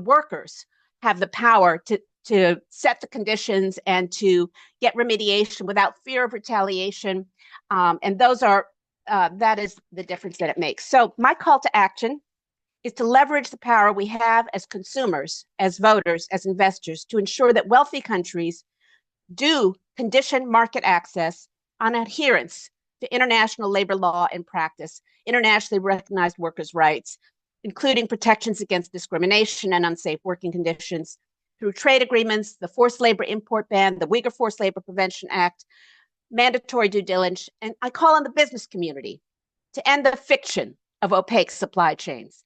workers have the power to set the conditions and to get remediation without fear of retaliation. And that is the difference that it makes. So my call to action is to leverage the power we have as consumers, as voters, as investors, to ensure that wealthy countries do condition market access on adherence to international labor law and practice, internationally recognized workers' rights, including protections against discrimination and unsafe working conditions through trade agreements, the forced labor import ban, the Uyghur Forced Labor Prevention Act, mandatory due diligence. And I call on the business community to end the fiction of opaque supply chains.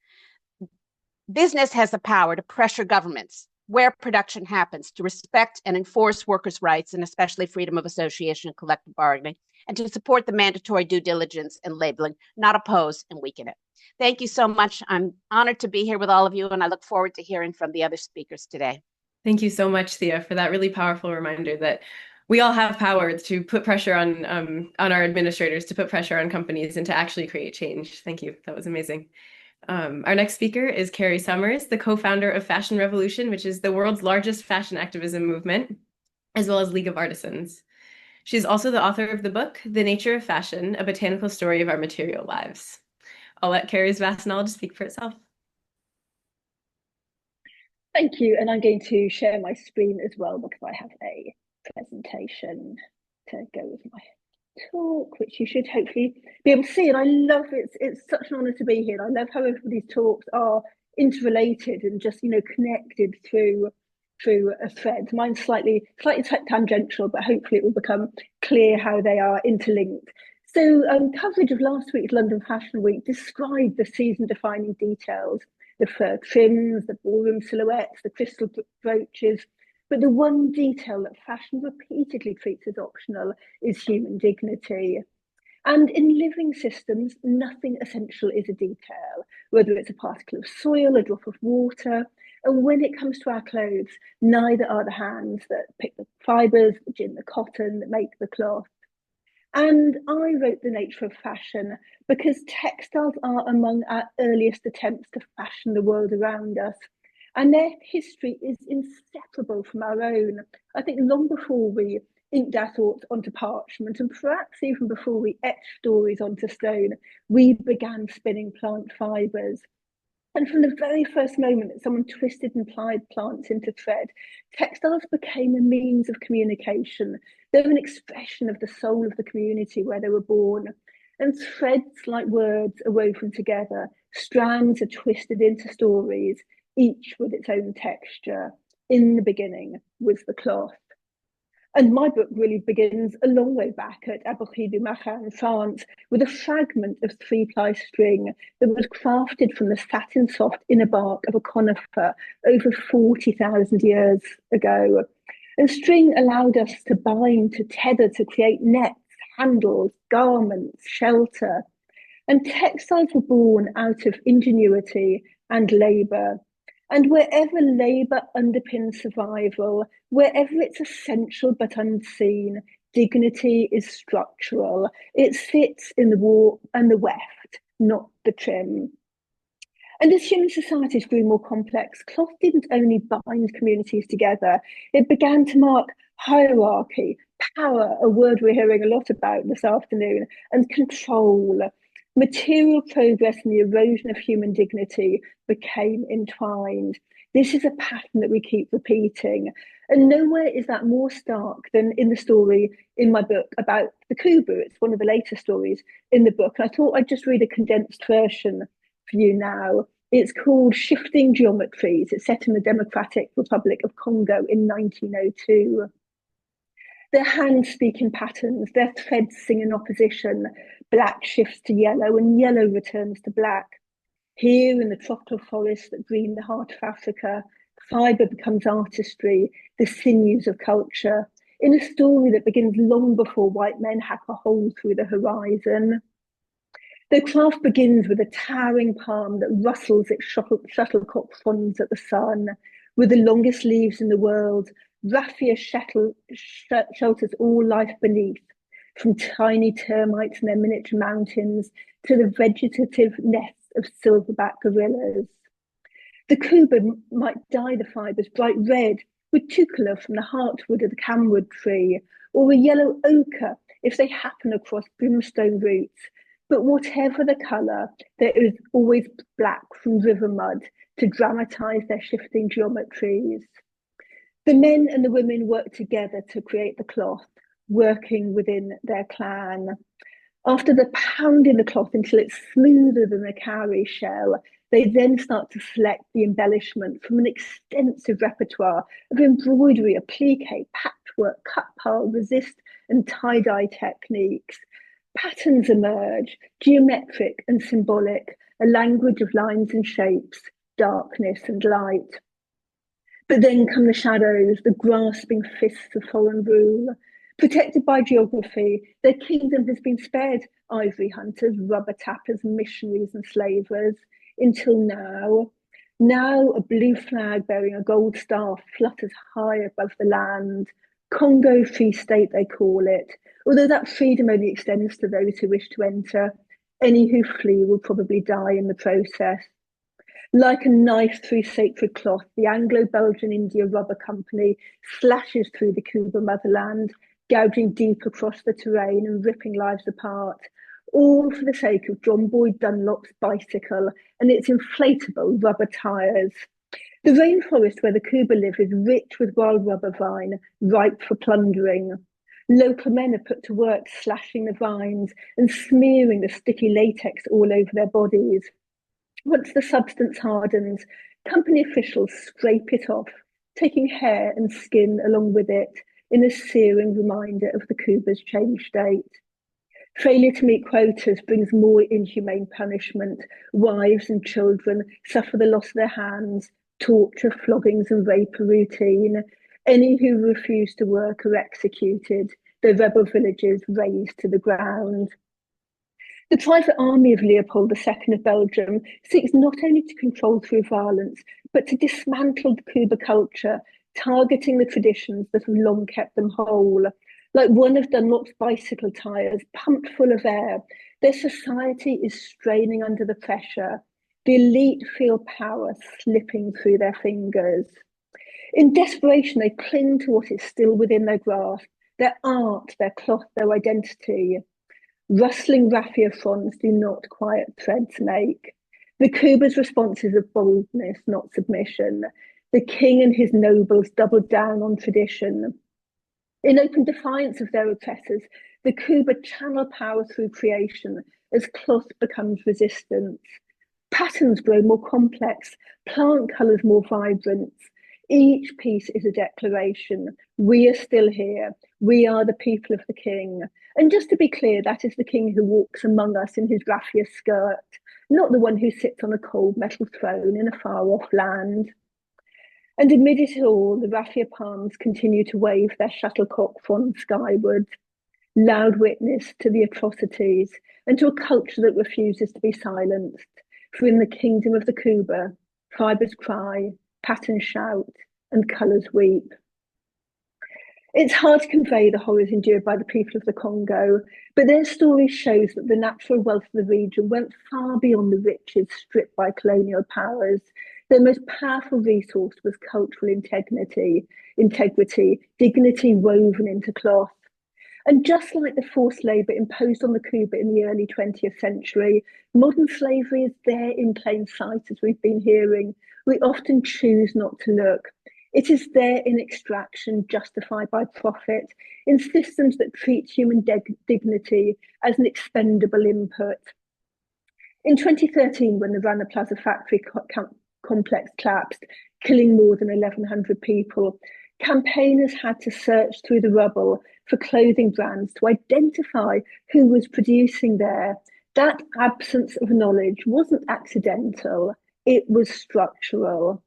Business has the power to pressure governments where production happens to respect and enforce workers' rights, and especially freedom of association and collective bargaining, and to support the mandatory due diligence and labeling, not oppose and weaken it. Thank you so much. I'm honored to be here with all of you, and I look forward to hearing from the other speakers today.
Thank you so much, Thea, for that really powerful reminder that we all have power to put pressure on our administrators, to put pressure on companies, and to actually create change. Thank you. That was amazing. Our next speaker is Carrie Summers, the co-founder of Fashion Revolution, which is the world's largest fashion activism movement, as well as League of Artisans. She's also the author of the book, The Nature of Fashion, A Botanical Story of Our Material Lives. I'll let Carrie's vast knowledge speak for itself.
Thank you, and I'm going to share my screen as well because I have a presentation to go with my talk, which you should hopefully be able to see. And I love it. It's such an honor to be here. I love how everybody's talks are interrelated and just connected through a thread. Mine's slightly tangential, but hopefully it will become clear how they are interlinked. So coverage of last week's London Fashion Week described the season-defining details, the fur trims, the ballroom silhouettes, the crystal brooches. But the one detail that fashion repeatedly treats as optional is human dignity. And in living systems, nothing essential is a detail, whether it's a particle of soil, a drop of water. And when it comes to our clothes, neither are the hands that pick the fibres, that gin the cotton, that make the cloth. And I wrote The Nature of Fashion because textiles are among our earliest attempts to fashion the world around us. And their history is inseparable from our own. I think long before we inked our thoughts onto parchment, and perhaps even before we etched stories onto stone, we began spinning plant fibres. And from the very first moment that someone twisted and plied plants into thread, textiles became a means of communication. They were an expression of the soul of the community where they were born. And threads, like words, are woven together. Strands are twisted into stories, each with its own texture. In the beginning was the cloth. And my book really begins a long way back at Aboukir-du-Marin in France with a fragment of 3-ply string that was crafted from the satin soft inner bark of a conifer over 40,000 years ago. And string allowed us to bind, to tether, to create nets, handles, garments, shelter. And textiles were born out of ingenuity and labour. And wherever labour underpins survival, wherever it's essential but unseen, dignity is structural. It sits in the warp and the weft, not the trim. And as human societies grew more complex, cloth didn't only bind communities together, it began to mark hierarchy, power, a word we're hearing a lot about this afternoon, and control. Material progress and the erosion of human dignity became entwined. This is a pattern that we keep repeating. And nowhere is that more stark than in the story in my book about the Kubu. It's one of the later stories in the book. And I thought I'd just read a condensed version for you now. It's called Shifting Geometries. It's set in the Democratic Republic of Congo in 1902. Their hands speak in patterns, their threads sing in opposition. Black shifts to yellow and yellow returns to black. Here in the tropical forests that green the heart of Africa, fibre becomes artistry, the sinews of culture, in a story that begins long before white men hack a hole through the horizon. Their craft begins with a towering palm that rustles its shuttlecock fronds at the sun. With the longest leaves in the world, raffia shelters all life beneath, from tiny termites and their miniature mountains to the vegetative nests of silverback gorillas. The Kuba might dye the fibres bright red with tucula from the heartwood of the camwood tree, or a yellow ochre if they happen across brimstone roots. But whatever the colour, there is always black from river mud to dramatise their shifting geometries. The men and the women work together to create the cloth, working within their clan. After the pounding the cloth until it's smoother than a cowrie shell, they then start to select the embellishment from an extensive repertoire of embroidery, applique, patchwork, cut pile, resist, and tie-dye techniques. Patterns emerge, geometric and symbolic, a language of lines and shapes, darkness and light. But then come the shadows, the grasping fists of foreign rule. Protected by geography, their kingdom has been spared ivory hunters, rubber tappers, missionaries and slavers, until now. Now a blue flag bearing a gold star flutters high above the land. Congo Free State, they call it, although that freedom only extends to those who wish to enter. Any who flee will probably die in the process. Like a knife through sacred cloth, the Anglo-Belgian India Rubber Company slashes through the Kuba motherland, gouging deep across the terrain and ripping lives apart, all for the sake of John Boyd Dunlop's bicycle and its inflatable rubber tyres. The rainforest where the Kuba live is rich with wild rubber vine, ripe for plundering. Local men are put to work slashing the vines and smearing the sticky latex all over their bodies. Once the substance hardens, company officials scrape it off, taking hair and skin along with it in a searing reminder of the Kuba's changed state. Failure to meet quotas brings more inhumane punishment. Wives and children suffer the loss of their hands, torture, floggings and rape are routine. Any who refuse to work are executed, the rebel villages razed to the ground. The private army of Leopold II of Belgium seeks not only to control through violence, but to dismantle the Kuba culture, targeting the traditions that have long kept them whole. Like one of Dunlop's bicycle tyres, pumped full of air, their society is straining under the pressure. The elite feel power slipping through their fingers. In desperation, they cling to what is still within their grasp, their art, their cloth, their identity. Rustling raffia fronds do not quiet threads make. The Kuba's response is of boldness, not submission. The king and his nobles doubled down on tradition. In open defiance of their oppressors, the Kuba channel power through creation as cloth becomes resistance. Patterns grow more complex, plant colours more vibrant. Each piece is a declaration. We are still here. We are the people of the king. And just to be clear, that is the king who walks among us in his raffia skirt, not the one who sits on a cold metal throne in a far-off land. And amid it all, the raffia palms continue to wave their shuttlecock fronds skyward. loud witness to the atrocities, and to a culture that refuses to be silenced. For in the kingdom of the Kuba, tribes cry, patterns shout, and colours weep. It's hard to convey the horrors endured by the people of the Congo, but their story shows that the natural wealth of the region went far beyond the riches stripped by colonial powers. Their most powerful resource was cultural integrity, dignity woven into cloth. And just like the forced labour imposed on the Kuba in the early 20th century, modern slavery is there in plain sight, as we've been hearing. We often choose not to look. It is there in extraction, justified by profit, in systems that treat human dignity as an expendable input. In 2013, when the Rana Plaza factory complex collapsed, killing more than 1,100 people, campaigners had to search through the rubble for clothing brands to identify who was producing there. That absence of knowledge wasn't accidental, it was structural.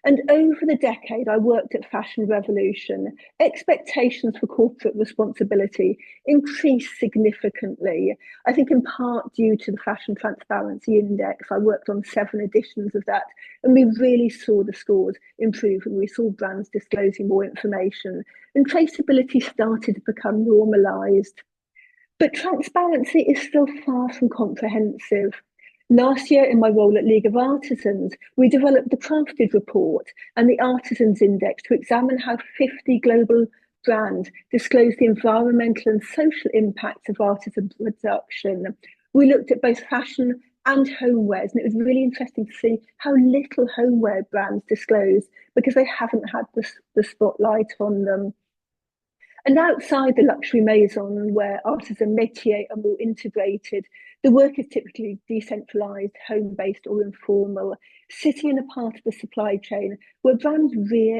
And over the decade, I worked at Fashion Revolution. Expectations for corporate responsibility increased significantly. I think in part due to the Fashion Transparency Index. I worked on 7 editions of that, and we really saw the scores improving. We saw brands disclosing more information, and traceability started to become normalised. But transparency is still far from comprehensive. Last year, in my role at League of Artisans, we developed the Crafted Report and the Artisans Index to examine how 50 global brands disclose the environmental and social impacts of artisan production. We looked at both fashion and homewares, and it was really interesting to see how little homeware brands disclose because they haven't had the spotlight on them. And outside the luxury maison, where artisan métier are more integrated, the work is typically decentralised, home-based or informal, sitting in a part of the supply chain where brands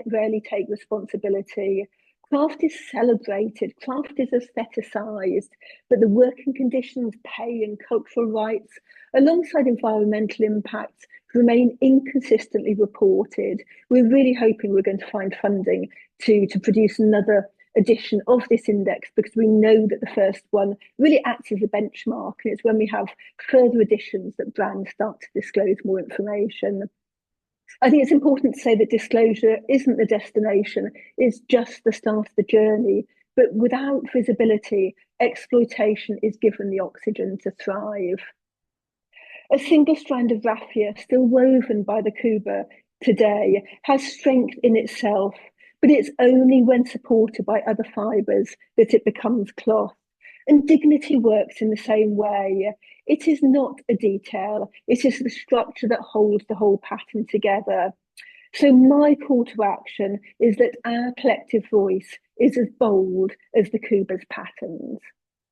rarely take responsibility. Craft is celebrated, craft is aestheticised, but the working conditions, pay and cultural rights, alongside environmental impacts, remain inconsistently reported. We're really hoping we're going to find funding to produce another edition of this index, because we know that the first one really acts as a benchmark, and it's when we have further editions that brands start to disclose more information. I think it's important to say that disclosure isn't the destination, it's just the start of the journey. But without visibility, exploitation is given the oxygen to thrive. A single strand of raffia, still woven by the Kuba today, has strength in itself, but it's only when supported by other fibres that it becomes cloth. And dignity works in the same way. It is not a detail, it is the structure that holds the whole pattern together. So my call to action is that our collective voice is as bold as the Kuba's patterns.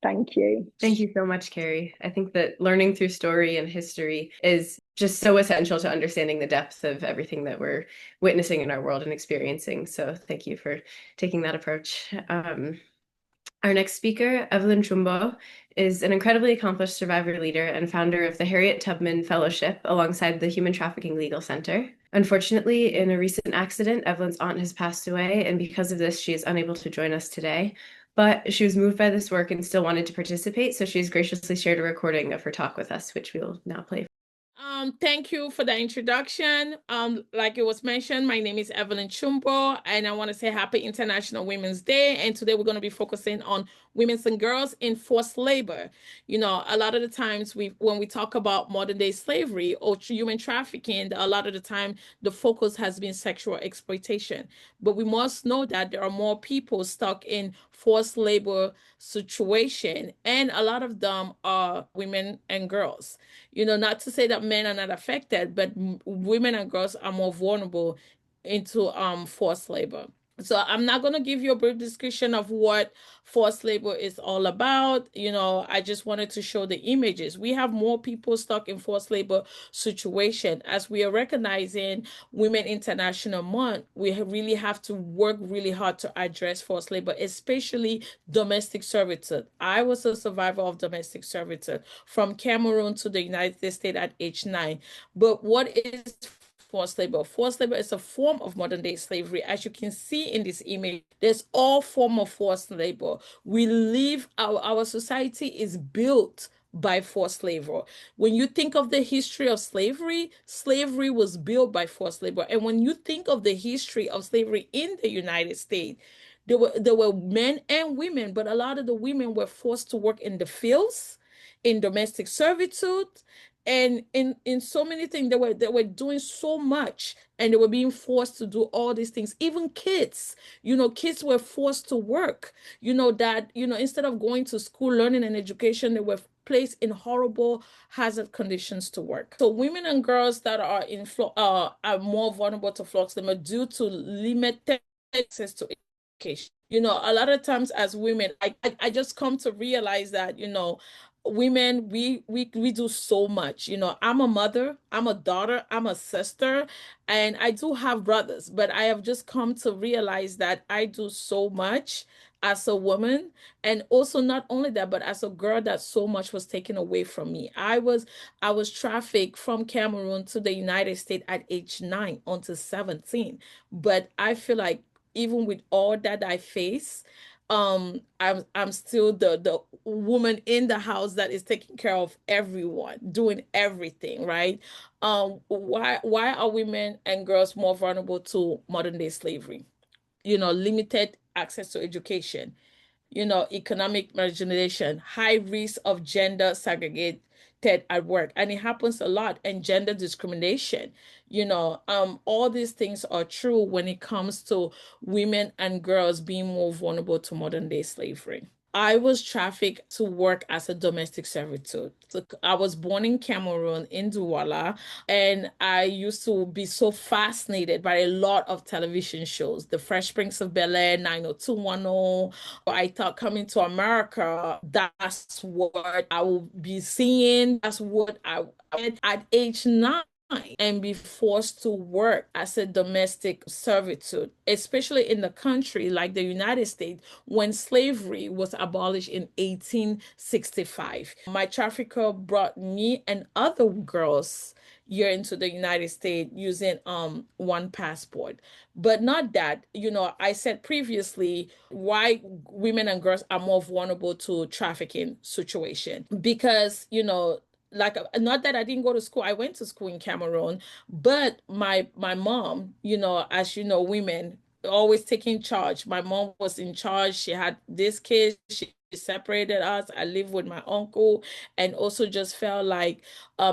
Thank you.
Thank you so much, Carrie. I think that learning through story and history is just so essential to understanding the depth of everything that we're witnessing in our world and experiencing. So thank you for taking that approach. Our next speaker, Evelyn Chumbo, is an incredibly accomplished survivor leader and founder of the Harriet Tubman Fellowship alongside the Human Trafficking Legal Center. Unfortunately, in a recent accident, Evelyn's aunt has passed away, and because of this, she is unable to join us today. But she was moved by this work and still wanted to participate, so she's graciously shared a recording of her talk with us, which we will now play.
Thank you for the introduction. Like it was mentioned, my name is Evelyn Chumbo, and I want to say Happy International Women's Day. And today we're going to be focusing on women and girls in forced labor. You know, a lot of the times when we talk about modern day slavery or human trafficking, a lot of the time the focus has been sexual exploitation. But we must know that there are more people stuck in forced labor situation, and a lot of them are women and girls. You know, not to say that men are not affected, but women and girls are more vulnerable into forced labor. So I'm not going to give you a brief description of what forced labor is all about. You know, I just wanted to show the images. We have more people stuck in forced labor situation. As we are recognizing Women International Month, we really have to work really hard to address forced labor, especially domestic servitude. I was a survivor of domestic servitude from Cameroon to the United States at age 9. But what is forced labor. Forced labor is a form of modern day slavery. As you can see in this image, there's all form of forced labor. We live, our society is built by forced labor. When you think of the history of slavery, slavery was built by forced labor. And when you think of the history of slavery in the United States, there were men and women, but a lot of the women were forced to work in the fields, in domestic servitude, and in so many things. They were doing so much, and they were being forced to do all these things. Even kids, kids were forced to work, that instead of going to school, learning and education, they were placed in horrible hazard conditions to work. So women and girls that are are more vulnerable to forced labor due to limited access to education. A lot of times as women, I just come to realize that, women, we do so much. I'm a mother, I'm a daughter, I'm a sister, and I do have brothers, but I have just come to realize that I do so much as a woman. And also not only that, but as a girl, that so much was taken away from me. I was trafficked from Cameroon to the United States at age 9 until 17. But I feel like even with all that I face, I'm still the woman in the house that is taking care of everyone, doing everything, right? Why are women and girls more vulnerable to modern day slavery? Limited access to education, economic marginalization, high risk of gender segregated at work. And it happens a lot. And gender discrimination, all these things are true when it comes to women and girls being more vulnerable to modern day slavery. I was trafficked to work as a domestic servitude. So I was born in Cameroon, in Douala, and I used to be so fascinated by a lot of television shows, The Fresh Prince of Bel-Air, 90210. I thought coming to America, that's what I will be seeing. That's what I at age 9 and be forced to work as a domestic servitude, especially in the country like the United States when slavery was abolished in 1865. My trafficker brought me and other girls here into the United States using one passport. But not that, I said previously why women and girls are more vulnerable to trafficking situation because, like not that I didn't go to school. I went to school in Cameroon, but my mom, as you know, women always taking charge. My mom was in charge. She had this kid. She separated us. I lived with my uncle, and also just felt like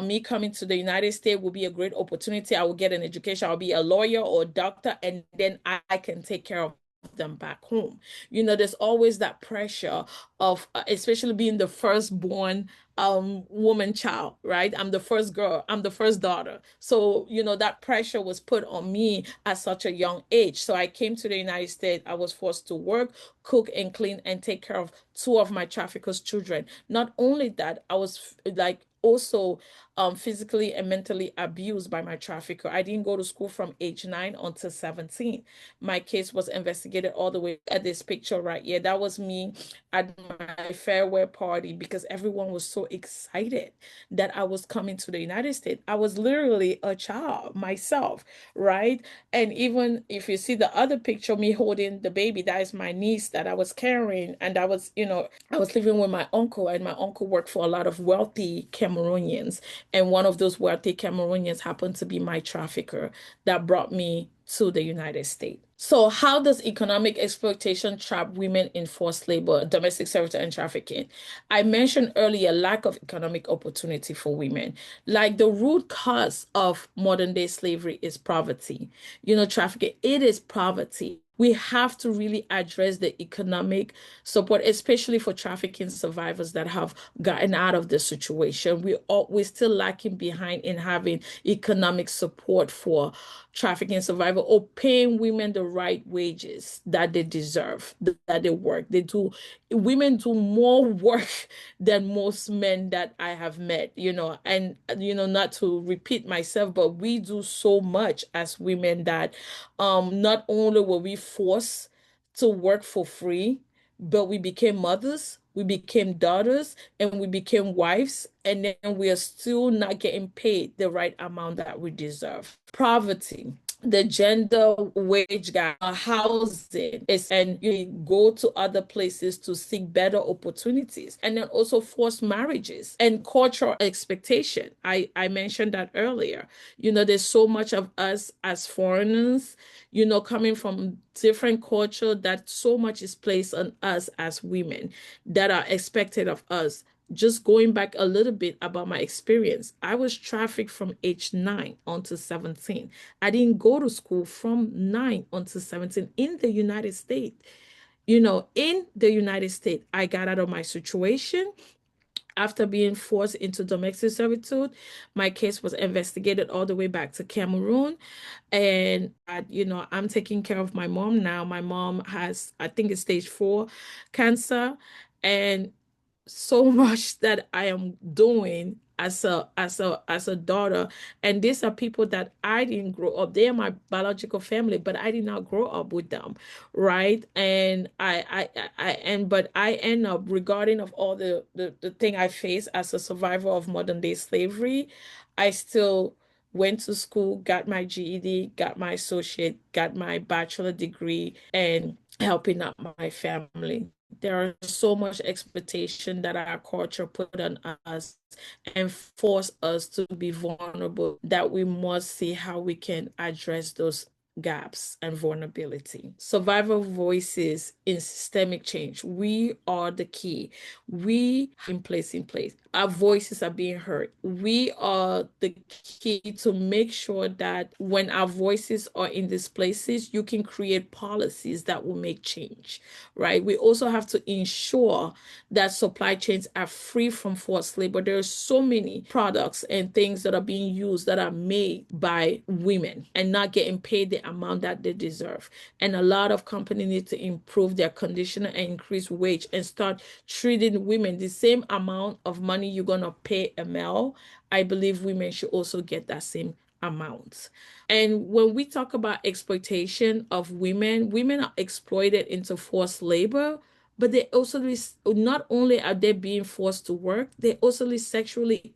me coming to the United States would be a great opportunity. I will get an education. I'll be a lawyer or a doctor, and then I can take care of them back home. There's always that pressure of, especially being the firstborn woman child, right? I'm the first girl, I'm the first daughter. So, that pressure was put on me at such a young age. So I came to the United States. I was forced to work, cook and clean and take care of two of my traffickers' children. Not only that, I was like also physically and mentally abused by my trafficker. I didn't go to school from age 9 until 17. My case was investigated all the way at this picture right here. That was me at my farewell party because everyone was so excited that I was coming to the United States. I was literally a child myself, right? And even if you see the other picture, me holding the baby, that is my niece that I was carrying. And I was, I was living with my uncle, and my uncle worked for a lot of wealthy Cameroonians. And one of those wealthy Cameroonians happened to be my trafficker that brought me to the United States. So how does economic exploitation trap women in forced labor, domestic servitude, and trafficking? I mentioned earlier lack of economic opportunity for women. Like the root cause of modern day slavery is poverty. Trafficking, it is poverty. We have to really address the economic support, especially for trafficking survivors that have gotten out of the situation. We're still lacking behind in having economic support for trafficking survivor or paying women the right wages that they deserve, that they work. Women do more work than most men that I have met, and, not to repeat myself, but we do so much as women that not only were we forced to work for free, but we became mothers. we became daughters, and we became wives, and then we are still not getting paid the right amount that we deserve. Poverty, the gender wage gap, housing is, and you go to other places to seek better opportunities, and then also forced marriages and cultural expectation. I mentioned that earlier. There's so much of us as foreigners, coming from different culture, that so much is placed on us as women that are expected of us. Just going back a little bit about my experience, I was trafficked from age 9 until 17. I didn't go to school from 9 until 17 in the United States. In the United States, I got out of my situation after being forced into domestic servitude. My case was investigated all the way back to Cameroon. And, I'm taking care of my mom now. My mom has, I think it's stage 4 cancer. And so much that I am doing as a daughter, and these are people that I didn't grow up. They are my biological family, but I did not grow up with them, right? And but I end up, regarding of all the thing I face as a survivor of modern day slavery, I still went to school, got my GED, got my associate, got my bachelor degree, and helping out my family. There are so much expectation that our culture put on us and force us to be vulnerable, that we must see how we can address those gaps and vulnerability. Survivor voices in systemic change. We are the key. We in place. Our voices are being heard. We are the key to make sure that when our voices are in these places, you can create policies that will make change, right? We also have to ensure that supply chains are free from forced labor. There are so many products and things that are being used that are made by women and not getting paid the amount that they deserve. And a lot of companies need to improve their condition and increase wage and start treating women the same amount of money you're going to pay a male. I believe women should also get that same amount. And when we talk about exploitation of women, women are exploited into forced labor, but they also, not only are they being forced to work, they also sexually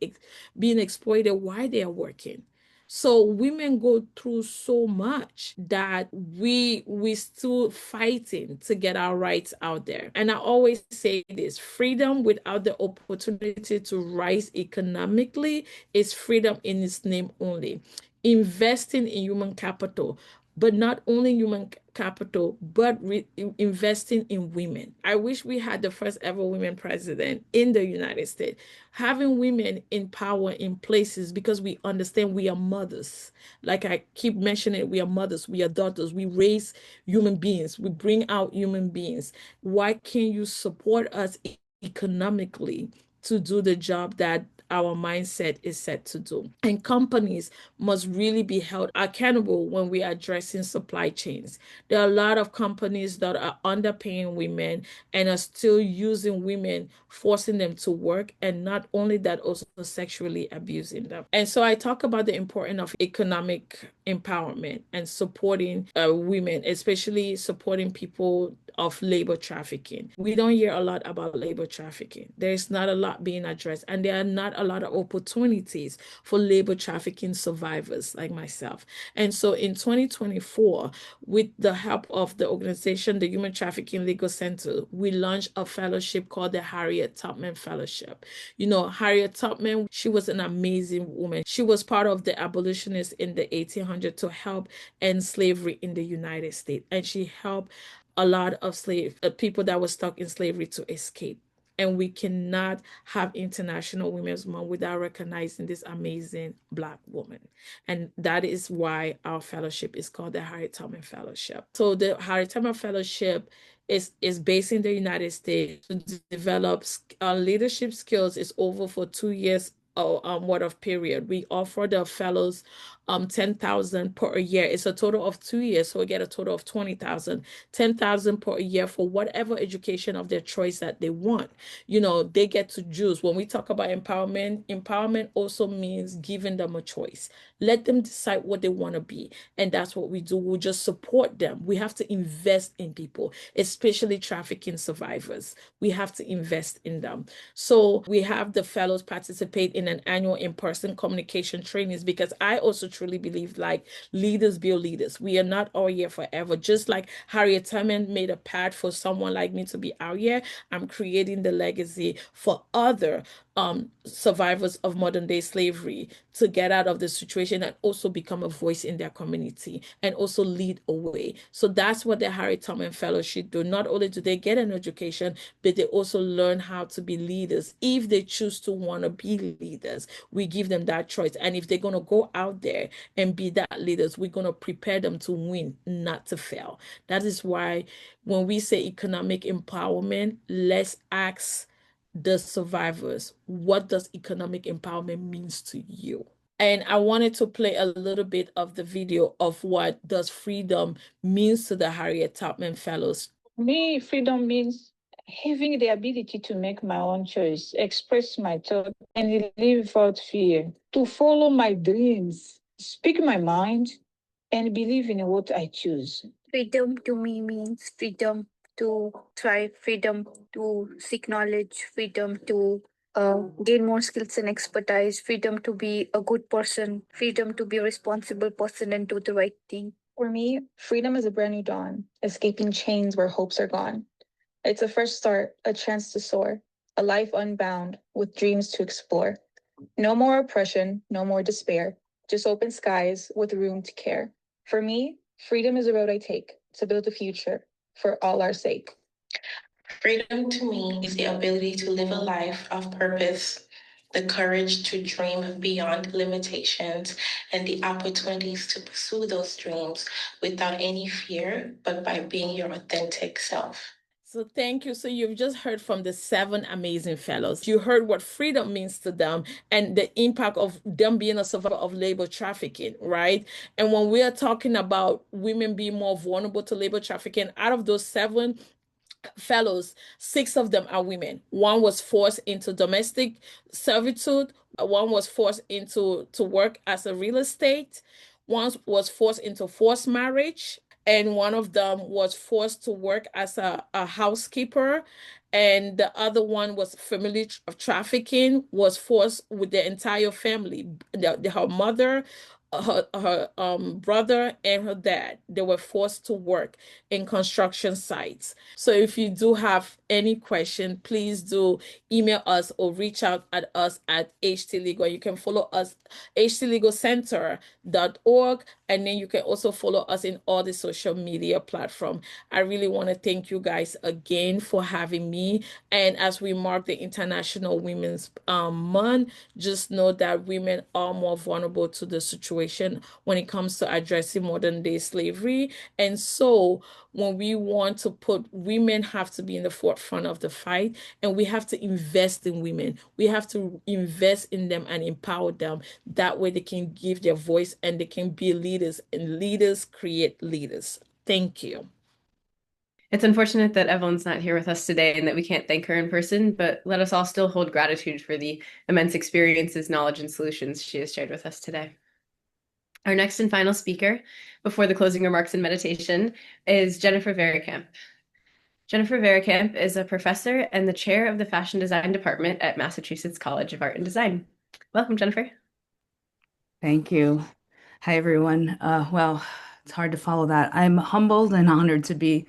being exploited while they are working. So women go through so much that we still fighting to get our rights out there. And I always say this: freedom without the opportunity to rise economically is freedom in its name only. Investing in human capital, but not only human capital, but investing in women. I wish we had the first ever women president in the United States, having women in power in places, because we understand we are mothers. Like I keep mentioning, we are mothers, we are daughters, we raise human beings, we bring out human beings. Why can't you support us economically to do the job that our mindset is set to do? And companies must really be held accountable when we are addressing supply chains. There are a lot of companies that are underpaying women and are still using women, forcing them to work, and not only that, also sexually abusing them. And so I talk about the importance of economic empowerment and supporting women, especially supporting people of labor trafficking. We don't hear a lot about labor trafficking. There's not a lot being addressed, and there are not a lot of opportunities for labor trafficking survivors like myself. And so in 2024, with the help of the organization, the Human Trafficking Legal Center, we launched a fellowship called the Harriet Tubman Fellowship. Harriet Tubman, she was an amazing woman. She was part of the abolitionists in the 1800s to help end slavery in the United States. And she helped a lot of people that were stuck in slavery to escape. And we cannot have International Women's Month without recognizing this amazing Black woman. And that is why our fellowship is called the Harriet Tubman Fellowship. So the Harriet Tubman Fellowship is based in the United States to develop leadership skills. Is over for 2 years worth of period. We offer the fellows 10,000 per year. It's a total of 2 years, so we get a total of 20,000. 10,000 per year for whatever education of their choice that they want. They get to choose. When we talk about empowerment also means giving them a choice. Let them decide what they want to be. And that's what we do. We just support them. We have to invest in people, especially trafficking survivors. We have to invest in them. So we have the fellows participate in an annual in-person communication trainings, because I also truly believe, like, leaders build leaders. We are not all here forever. Just like Harriet Tubman made a path for someone like me to be out here, I'm creating the legacy for other survivors of modern day slavery to get out of the situation and also become a voice in their community and also lead a way. So that's what the Harriet Tubman Fellowship do. Not only do they get an education, but they also learn how to be leaders. If they choose to want to be leaders, we give them that choice. And if they're going to go out there and be that leaders, we're going to prepare them to win, not to fail. That is why when we say economic empowerment, let's ask the survivors, what does economic empowerment means to you? And I wanted to play a little bit of the video of what does freedom means to the Harriet Tubman Fellows.
Me, freedom means having the ability to make my own choice, express my thought, and live without fear, to follow my dreams, speak my mind, and believe in what I choose.
Freedom to me means freedom to thrive, freedom to seek knowledge, freedom to gain more skills and expertise, freedom to be a good person, freedom to be a responsible person and do the right thing.
For me, freedom is a brand new dawn, escaping chains where hopes are gone. It's a fresh start, a chance to soar, a life unbound with dreams to explore. No more oppression, no more despair, just open skies with room to care. For me, freedom is a road I take to build a future for all our sake.
Freedom to me is the ability to live a life of purpose, the courage to dream beyond limitations, and the opportunities to pursue those dreams without any fear, but by being your authentic self.
So thank you. So you've just heard from the 7 amazing fellows. You heard what freedom means to them and the impact of them being a survivor of labor trafficking, right? And when we are talking about women being more vulnerable to labor trafficking, out of those 7 fellows, 6 of them are women. One was forced into domestic servitude. One was forced into to work as a real estate. One was forced into forced marriage. And one of them was forced to work as a housekeeper. And the other one was family trafficking, was forced with the entire family, her mother, her brother, and her dad. They were forced to work in construction sites. So if you do have any question, please do email us or reach out at us at HT Legal. You can follow us, htlegalcenter.org, and then you can also follow us in all the social media platforms. I really want to thank you guys again for having me. And as we mark the International Women's Month, just know that women are more vulnerable to the situation when it comes to addressing modern day slavery. And so when we want to put women have to be in the forefront of the fight, and we have to invest in women. We have to invest in them and empower them. That way they can give their voice and they can be leaders, and leaders create leaders. Thank you.
It's unfortunate that Evelyn's not here with us today and that we can't thank her in person, but let us all still hold gratitude for the immense experiences, knowledge, and solutions she has shared with us today. Our next and final speaker before the closing remarks and meditation is Jennifer Verkamp. Jennifer Verkamp is a professor and the chair of the fashion design department at Massachusetts College of Art and Design. Welcome, Jennifer.
Thank you. Hi, everyone. Well, it's hard to follow that. I'm humbled and honored to be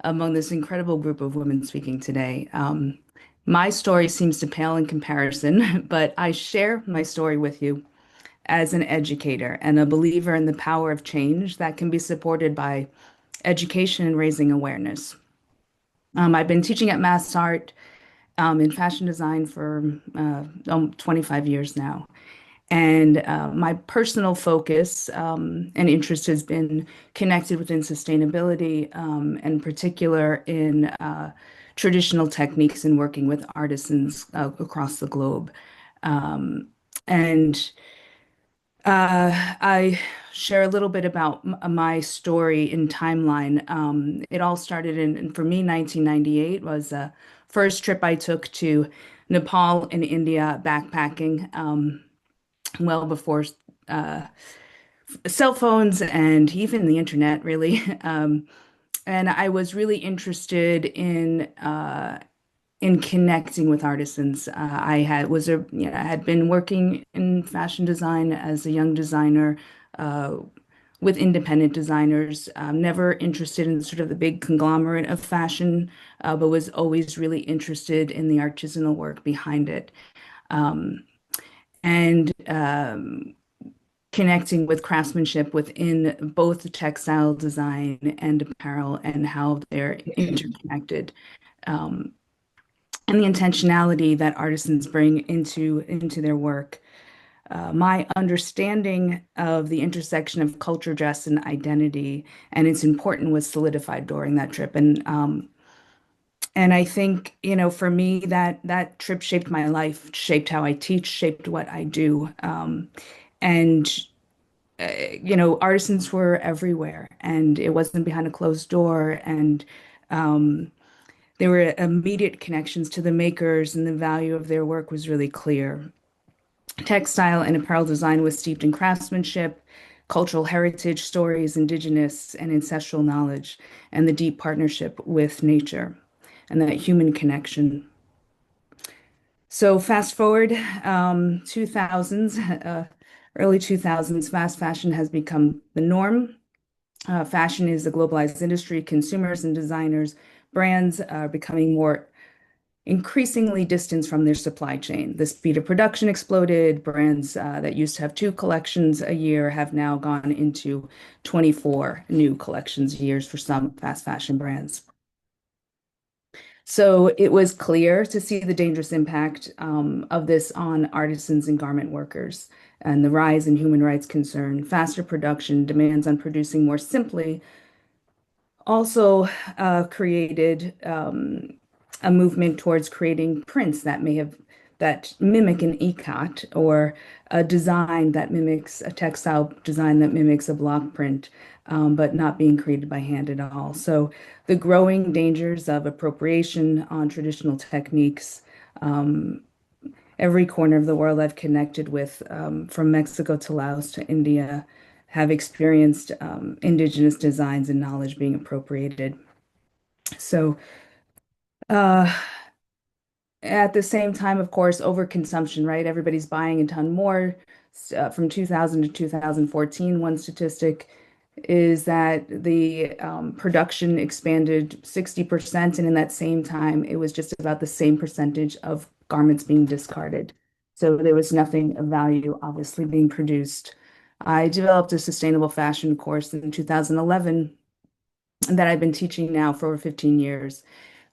among this incredible group of women speaking today. My story seems to pale in comparison, but I share my story with you as an educator and a believer in the power of change that can be supported by education and raising awareness. I've been teaching at Mass Art in fashion design for 25 years now. And my personal focus and interest has been connected within sustainability, and in particular in traditional techniques and working with artisans across the globe. And I share a little bit about my story in timeline. It all started for me, 1998 was the first trip I took to Nepal and India backpacking, well before uh, cell phones and even the internet, really. And I was really interested in connecting with artisans. I had been working in fashion design as a young designer uh, with independent designers. Never interested in sort of the big conglomerate of fashion, but was always really interested in the artisanal work behind it. And connecting with craftsmanship within both textile design and apparel and how they're interconnected. Um, and the intentionality that artisans bring into their work. My understanding of the intersection of culture, dress, and identity and its importance was solidified during that trip. And I think, for me, that trip shaped my life, shaped how I teach, shaped what I do. And artisans were everywhere, and it wasn't behind a closed door. And um, there were immediate connections to the makers, and the value of their work was really clear. Textile and apparel design was steeped in craftsmanship, cultural heritage, stories, indigenous and ancestral knowledge, and the deep partnership with nature and that human connection. So fast forward 2000s, early 2000s, fast fashion has become the norm. Fashion is a globalized industry. Consumers and designers, brands are becoming more increasingly distanced from their supply chain. The speed of production exploded. Brands that used to have two collections a year have now gone into 24 new collections a year for some fast fashion brands. So it was clear to see the dangerous impact of this on artisans and garment workers and the rise in human rights concern, faster production, demands on producing more simply also created a movement towards creating prints that mimic an ikat or a design that mimics a textile design that mimics a block print, but not being created by hand at all. So the growing dangers of appropriation on traditional techniques. Every corner of the world I've connected with, from Mexico to Laos to India, have experienced indigenous designs and knowledge being appropriated. So, uh, at the same time, of course, overconsumption, right? Everybody's buying a ton more. From 2000 to 2014, one statistic is that the production expanded 60%, and in that same time, it was just about the same percentage of garments being discarded. So there was nothing of value, obviously, being produced. I developed a sustainable fashion course in 2011 that I've been teaching now for over 15 years.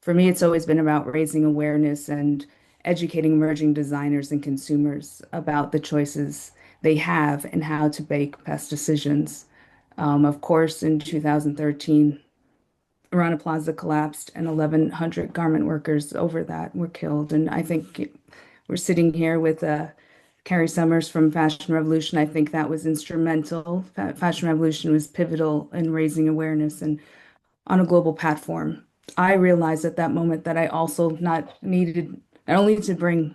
For me, it's always been about raising awareness and educating emerging designers and consumers about the choices they have and how to make best decisions. Of course, in 2013, Rana Plaza collapsed and 1,100 garment workers over that were killed. And I think we're sitting here with Carrie Summers from Fashion Revolution. I think that was instrumental. Fashion Revolution was pivotal in raising awareness and on a global platform. I realized at that moment that I also not only to bring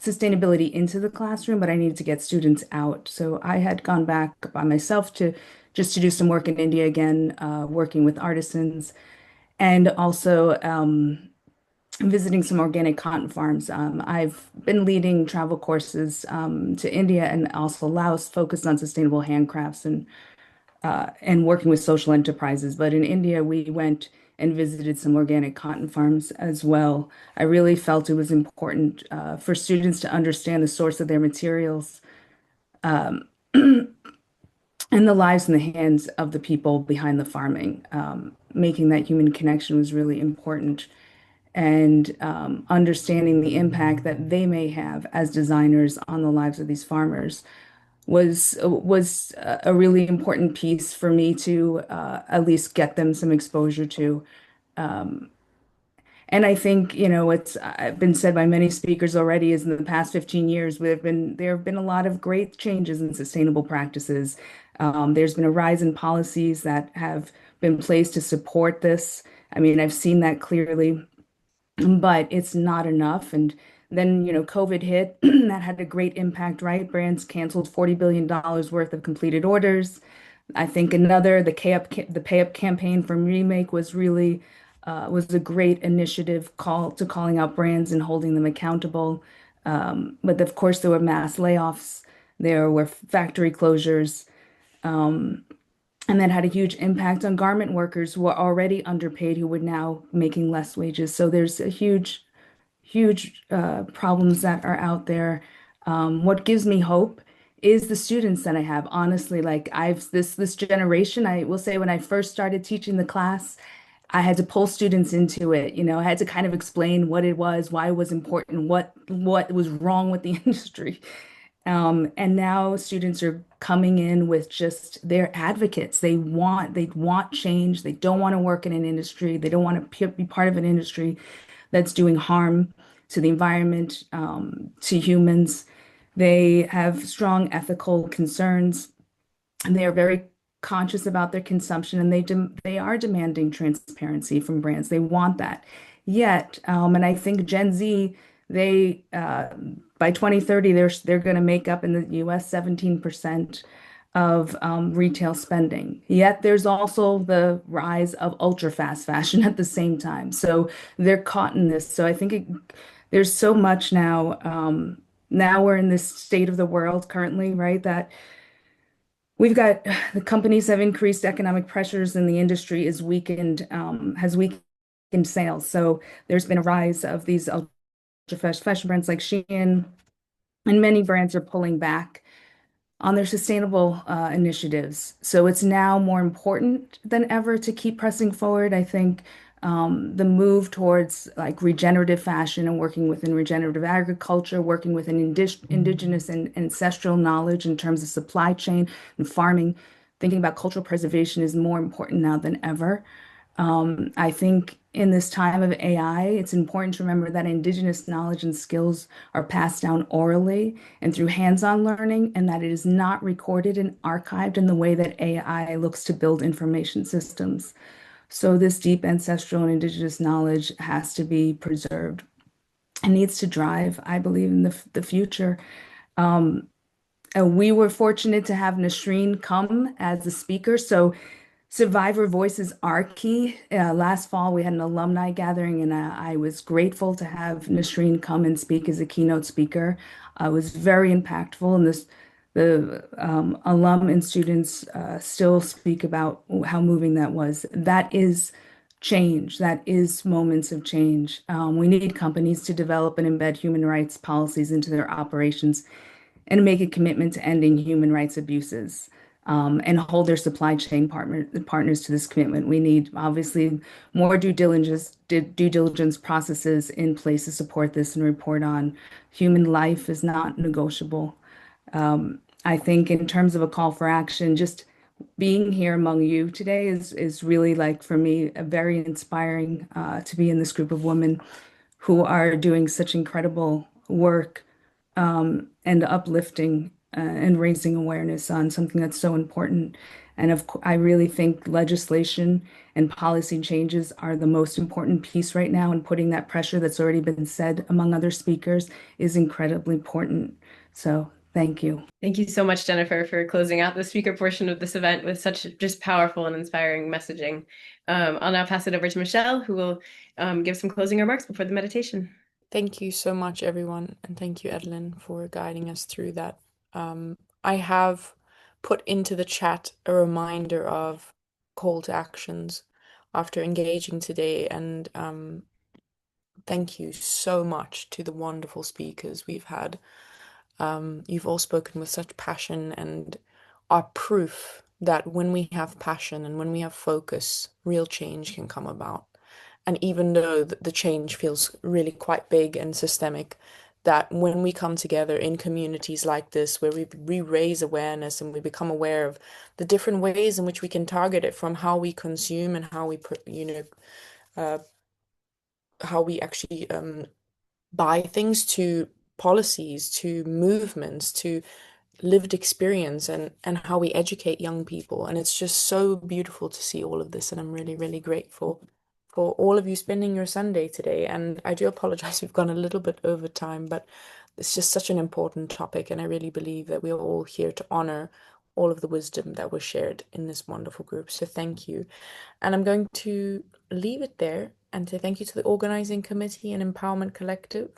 sustainability into the classroom, but I needed to get students out. So I had gone back by myself to just to do some work in India again, working with artisans, and also visiting some organic cotton farms. I've been leading travel courses to India and also Laos, focused on sustainable handcrafts and working with social enterprises. But in India, we went and visited some organic cotton farms as well. I really felt it was important for students to understand the source of their materials and the lives in the hands of the people behind the farming. Making that human connection was really important. And understanding the impact that they may have as designers on the lives of these farmers was a really important piece for me to at least get them some exposure to. And I think, it's been said by many speakers already is in the past 15 years, there have been a lot of great changes in sustainable practices. There's been a rise in policies that have been placed to support this. I mean, I've seen that clearly, but it's not enough. And then, COVID hit, that had a great impact, right? Brands canceled $40 billion worth of completed orders. I think the Pay Up campaign from Remake was a great initiative calling out brands and holding them accountable. But of course, there were mass layoffs, there were factory closures, and that had a huge impact on garment workers who were already underpaid, who were now making less wages. So there's a huge problems that are out there. What gives me hope is the students that I have. Honestly, like this generation, I will say when I first started teaching the class, I had to pull students into it. I had to kind of explain what it was, why it was important, what was wrong with the industry. And now students are coming in with just they're advocates. They want change. They don't want to work in an industry. They don't want to be part of an industry that's doing harm to the environment, to humans. They have strong ethical concerns, and they are very conscious about their consumption, and they are demanding transparency from brands. They want that. Yet, and I think Gen Z, they by 2030, they're going to make up in the U.S. 17% of retail spending. Yet there's also the rise of ultra fast fashion at the same time. So they're caught in this. So I think there's so much now. Now we're in this state of the world currently, right? That we've got the companies have increased economic pressures and the industry has weakened sales. So there's been a rise of these ultra fast fashion brands like Shein, and many brands are pulling back on their sustainable initiatives. So it's now more important than ever to keep pressing forward. I think the move towards like regenerative fashion and working within regenerative agriculture, working with an indigenous and ancestral knowledge in terms of supply chain and farming, thinking about cultural preservation is more important now than ever. I think in this time of AI, it's important to remember that indigenous knowledge and skills are passed down orally and through hands-on learning, and that it is not recorded and archived in the way that AI looks to build information systems. So this deep ancestral and indigenous knowledge has to be preserved and needs to drive, I believe, in the future. We were fortunate to have Nasreen come as a speaker. So survivor voices are key. Last fall, we had an alumni gathering, and I was grateful to have Nasreen come and speak as a keynote speaker. It was very impactful, and the alum and students still speak about how moving that was. That is change. That is moments of change. We need companies to develop and embed human rights policies into their operations and make a commitment to ending human rights abuses, and hold their supply chain partners to this commitment. We need obviously more due diligence processes in place to support this and report on. Human life is not negotiable. I think in terms of a call for action, just being here among you today is really like for me a very inspiring to be in this group of women who are doing such incredible work, and uplifting and raising awareness on something that's so important. And I really think legislation and policy changes are the most important piece right now, and putting that pressure that's already been said among other speakers is incredibly important. So thank you.
Thank you so much, Jennifer, for closing out the speaker portion of this event with such just powerful and inspiring messaging. I'll now pass it over to Michelle, who will give some closing remarks before the meditation.
Thank you so much, everyone, and thank you, Edelyn, for guiding us through that. I have put into the chat a reminder of call to actions after engaging today, and thank you so much to the wonderful speakers we've had. You've all spoken with such passion and are proof that when we have passion and when we have focus, real change can come about. And even though the change feels really quite big and systemic, that when we come together in communities like this, where we raise awareness and we become aware of the different ways in which we can target it, from how we consume and how we how we actually buy things, to policies, to movements, to lived experience, and how we educate young people. And it's just so beautiful to see all of this. And I'm really, really grateful for all of you spending your Sunday today. And I do apologize, we've gone a little bit over time, but it's just such an important topic. And I really believe that we're all here to honor all of the wisdom that was shared in this wonderful group. So thank you. And I'm going to leave it there and say thank you to the organizing committee and Empowerment Collective.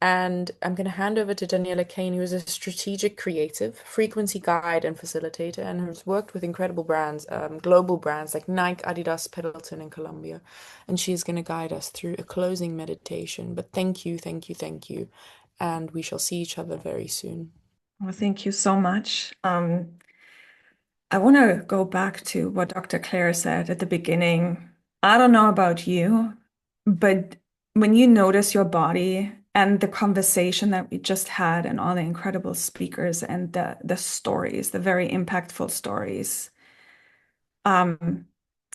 And I'm going to hand over to Daniela Kane, who is a strategic creative, frequency guide, and facilitator, and has worked with incredible brands, global brands like Nike, Adidas, Pendleton, and Columbia. And she is going to guide us through a closing meditation. But thank you, thank you, thank you. And we shall see each other very soon.
Well, thank you so much. I want to go back to what Dr. Claire said at the beginning. I don't know about you, but when you notice your body and the conversation that we just had and all the incredible speakers and the stories, the very impactful stories,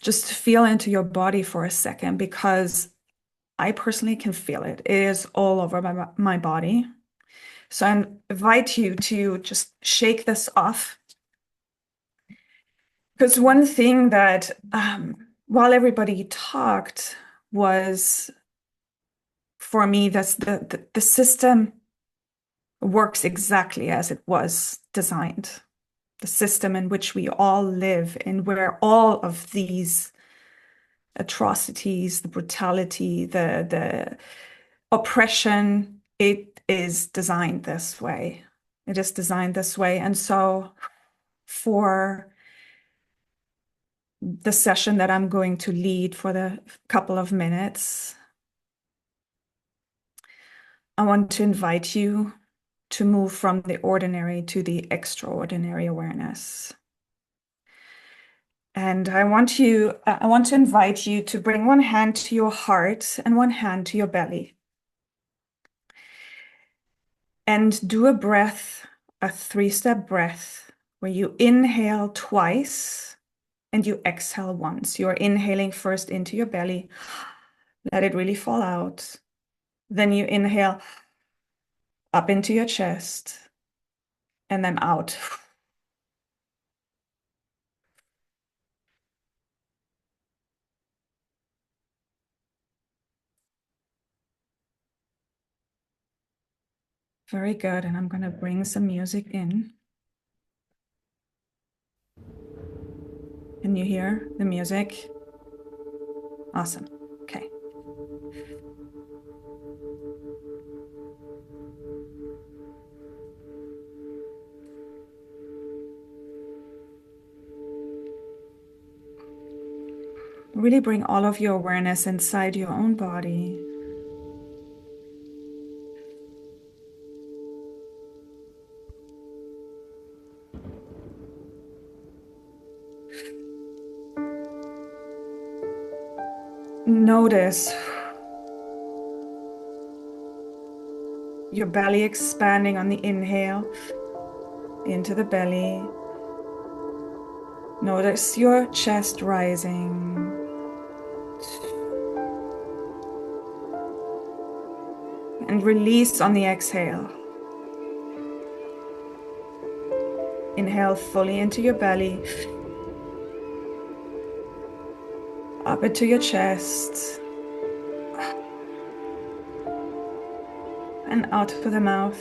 just feel into your body for a second, because I personally can feel it. It is all over my body. So I invite you to just shake this off. Because one thing that, while everybody talked, was, for me, that's the system works exactly as it was designed. The system in which we all live, and where all of these atrocities, the brutality, the oppression, it is designed this way. It is designed this way. And so for the session that I'm going to lead for the couple of minutes, I want to invite you to move from the ordinary to the extraordinary awareness. And I want to invite you to bring one hand to your heart and one hand to your belly. And do a breath, a 3-step breath, where you inhale twice and you exhale once. You're inhaling first into your belly. Let it really fall out. Then you inhale up into your chest and then out. Very good. And I'm going to bring some music in. Can you hear the music? Awesome. Okay. Really bring all of your awareness inside your own body. Notice your belly expanding on the inhale into the belly. Notice your chest rising. And release on the exhale. Inhale fully into your belly. Up into your chest. And out through the mouth.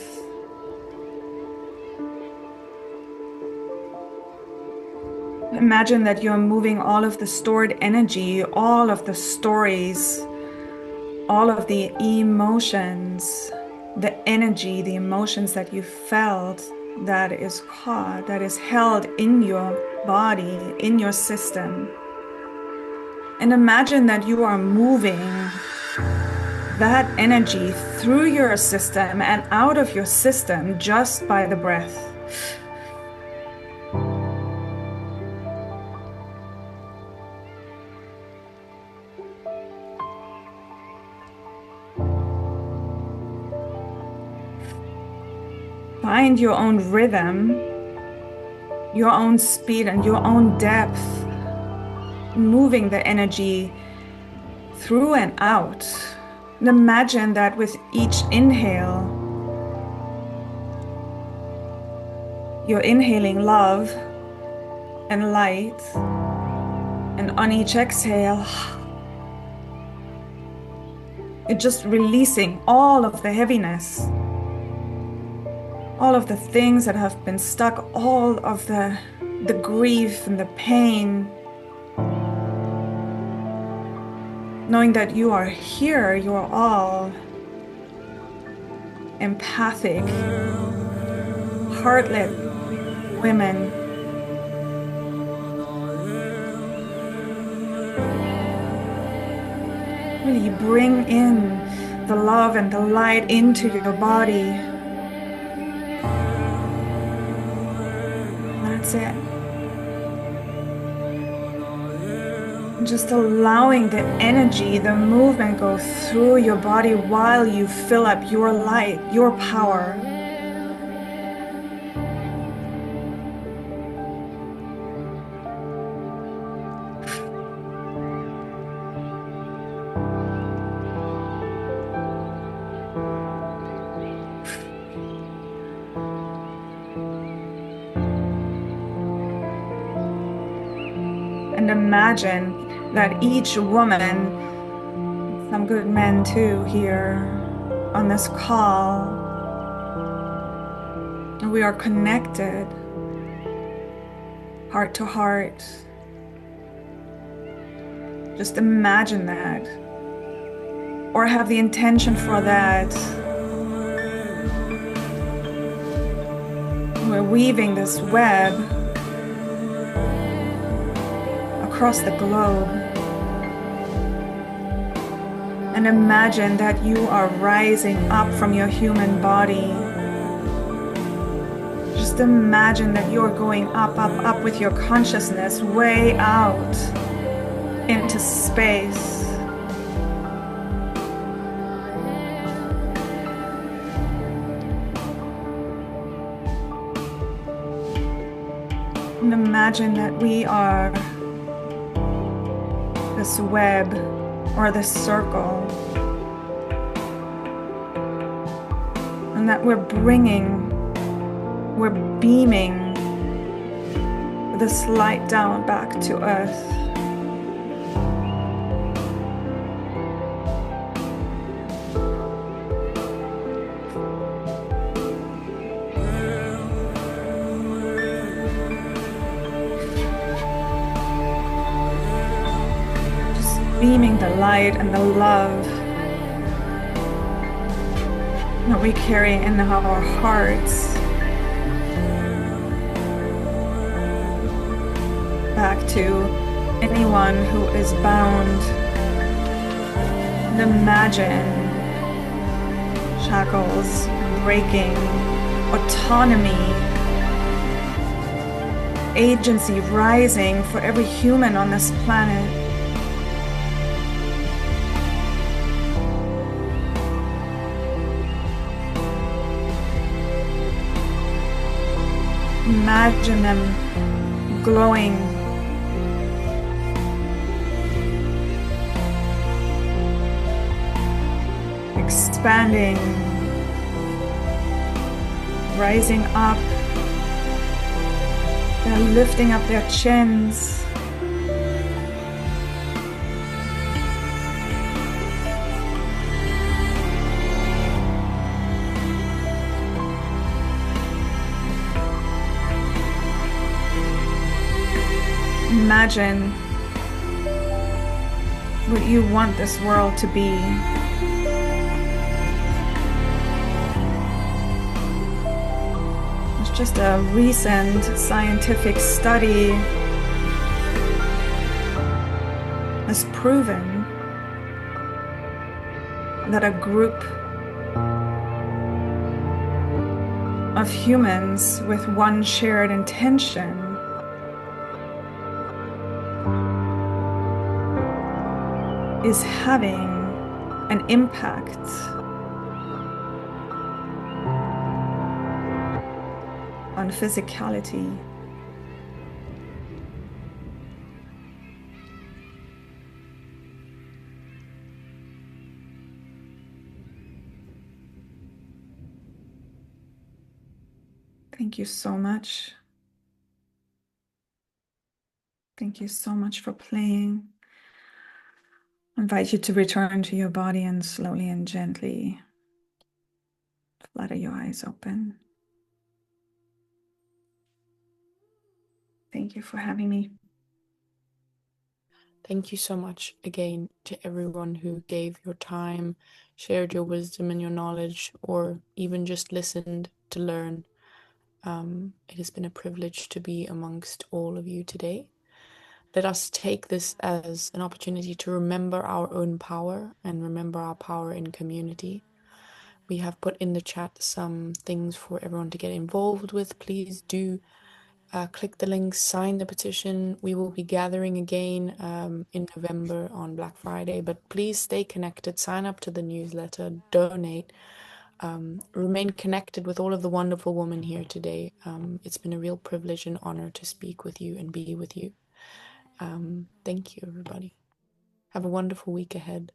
Imagine that you're moving all of the stored energy, all of the stories, all of the emotions, the energy, the emotions that you felt, that is caught, that is held in your body, in your system. And imagine that you are moving that energy through your system and out of your system just by the breath. Find your own rhythm, your own speed, and your own depth, moving the energy through and out And imagine that with each inhale, you're inhaling love and light, and on each exhale, you're just releasing all of the heaviness, all of the things that have been stuck, all of the grief and the pain. Knowing that you are here, you are all empathic, heartlet women. Really bring in the love and the light into your body. That's it. Just allowing the energy, the movement go through your body while you fill up your light, your power. And imagine that each woman, some good men too here on this call, we are connected heart to heart. Just imagine that, or have the intention for that. We're weaving this web across the globe. And imagine that you are rising up from your human body. Just imagine that you're going up, up, up with your consciousness way out into space. And imagine that we are this web or this circle, and that we're beaming this light down back to earth. Beaming the light and the love that we carry in our hearts back to anyone who is bound. And imagine shackles breaking, autonomy, agency rising for every human on this planet. Imagine them glowing, expanding, rising up. They're lifting up their chins. Imagine what you want this world to be. It's just a recent scientific study has proven that a group of humans with one shared intention is having an impact on physicality. Thank you so much. Thank you so much for playing. I invite you to return to your body and slowly and gently flutter your eyes open. Thank you for having me.
Thank you so much again to everyone who gave your time, shared your wisdom and your knowledge, or even just listened to learn. It has been a privilege to be amongst all of you today. Let us take this as an opportunity to remember our own power and remember our power in community. We have put in the chat some things for everyone to get involved with. Please do click the link, sign the petition. We will be gathering again in November on Black Friday, but please stay connected, sign up to the newsletter, donate, remain connected with all of the wonderful women here today. It's been a real privilege and honor to speak with you and be with you. Thank you, everybody. Have a wonderful week ahead.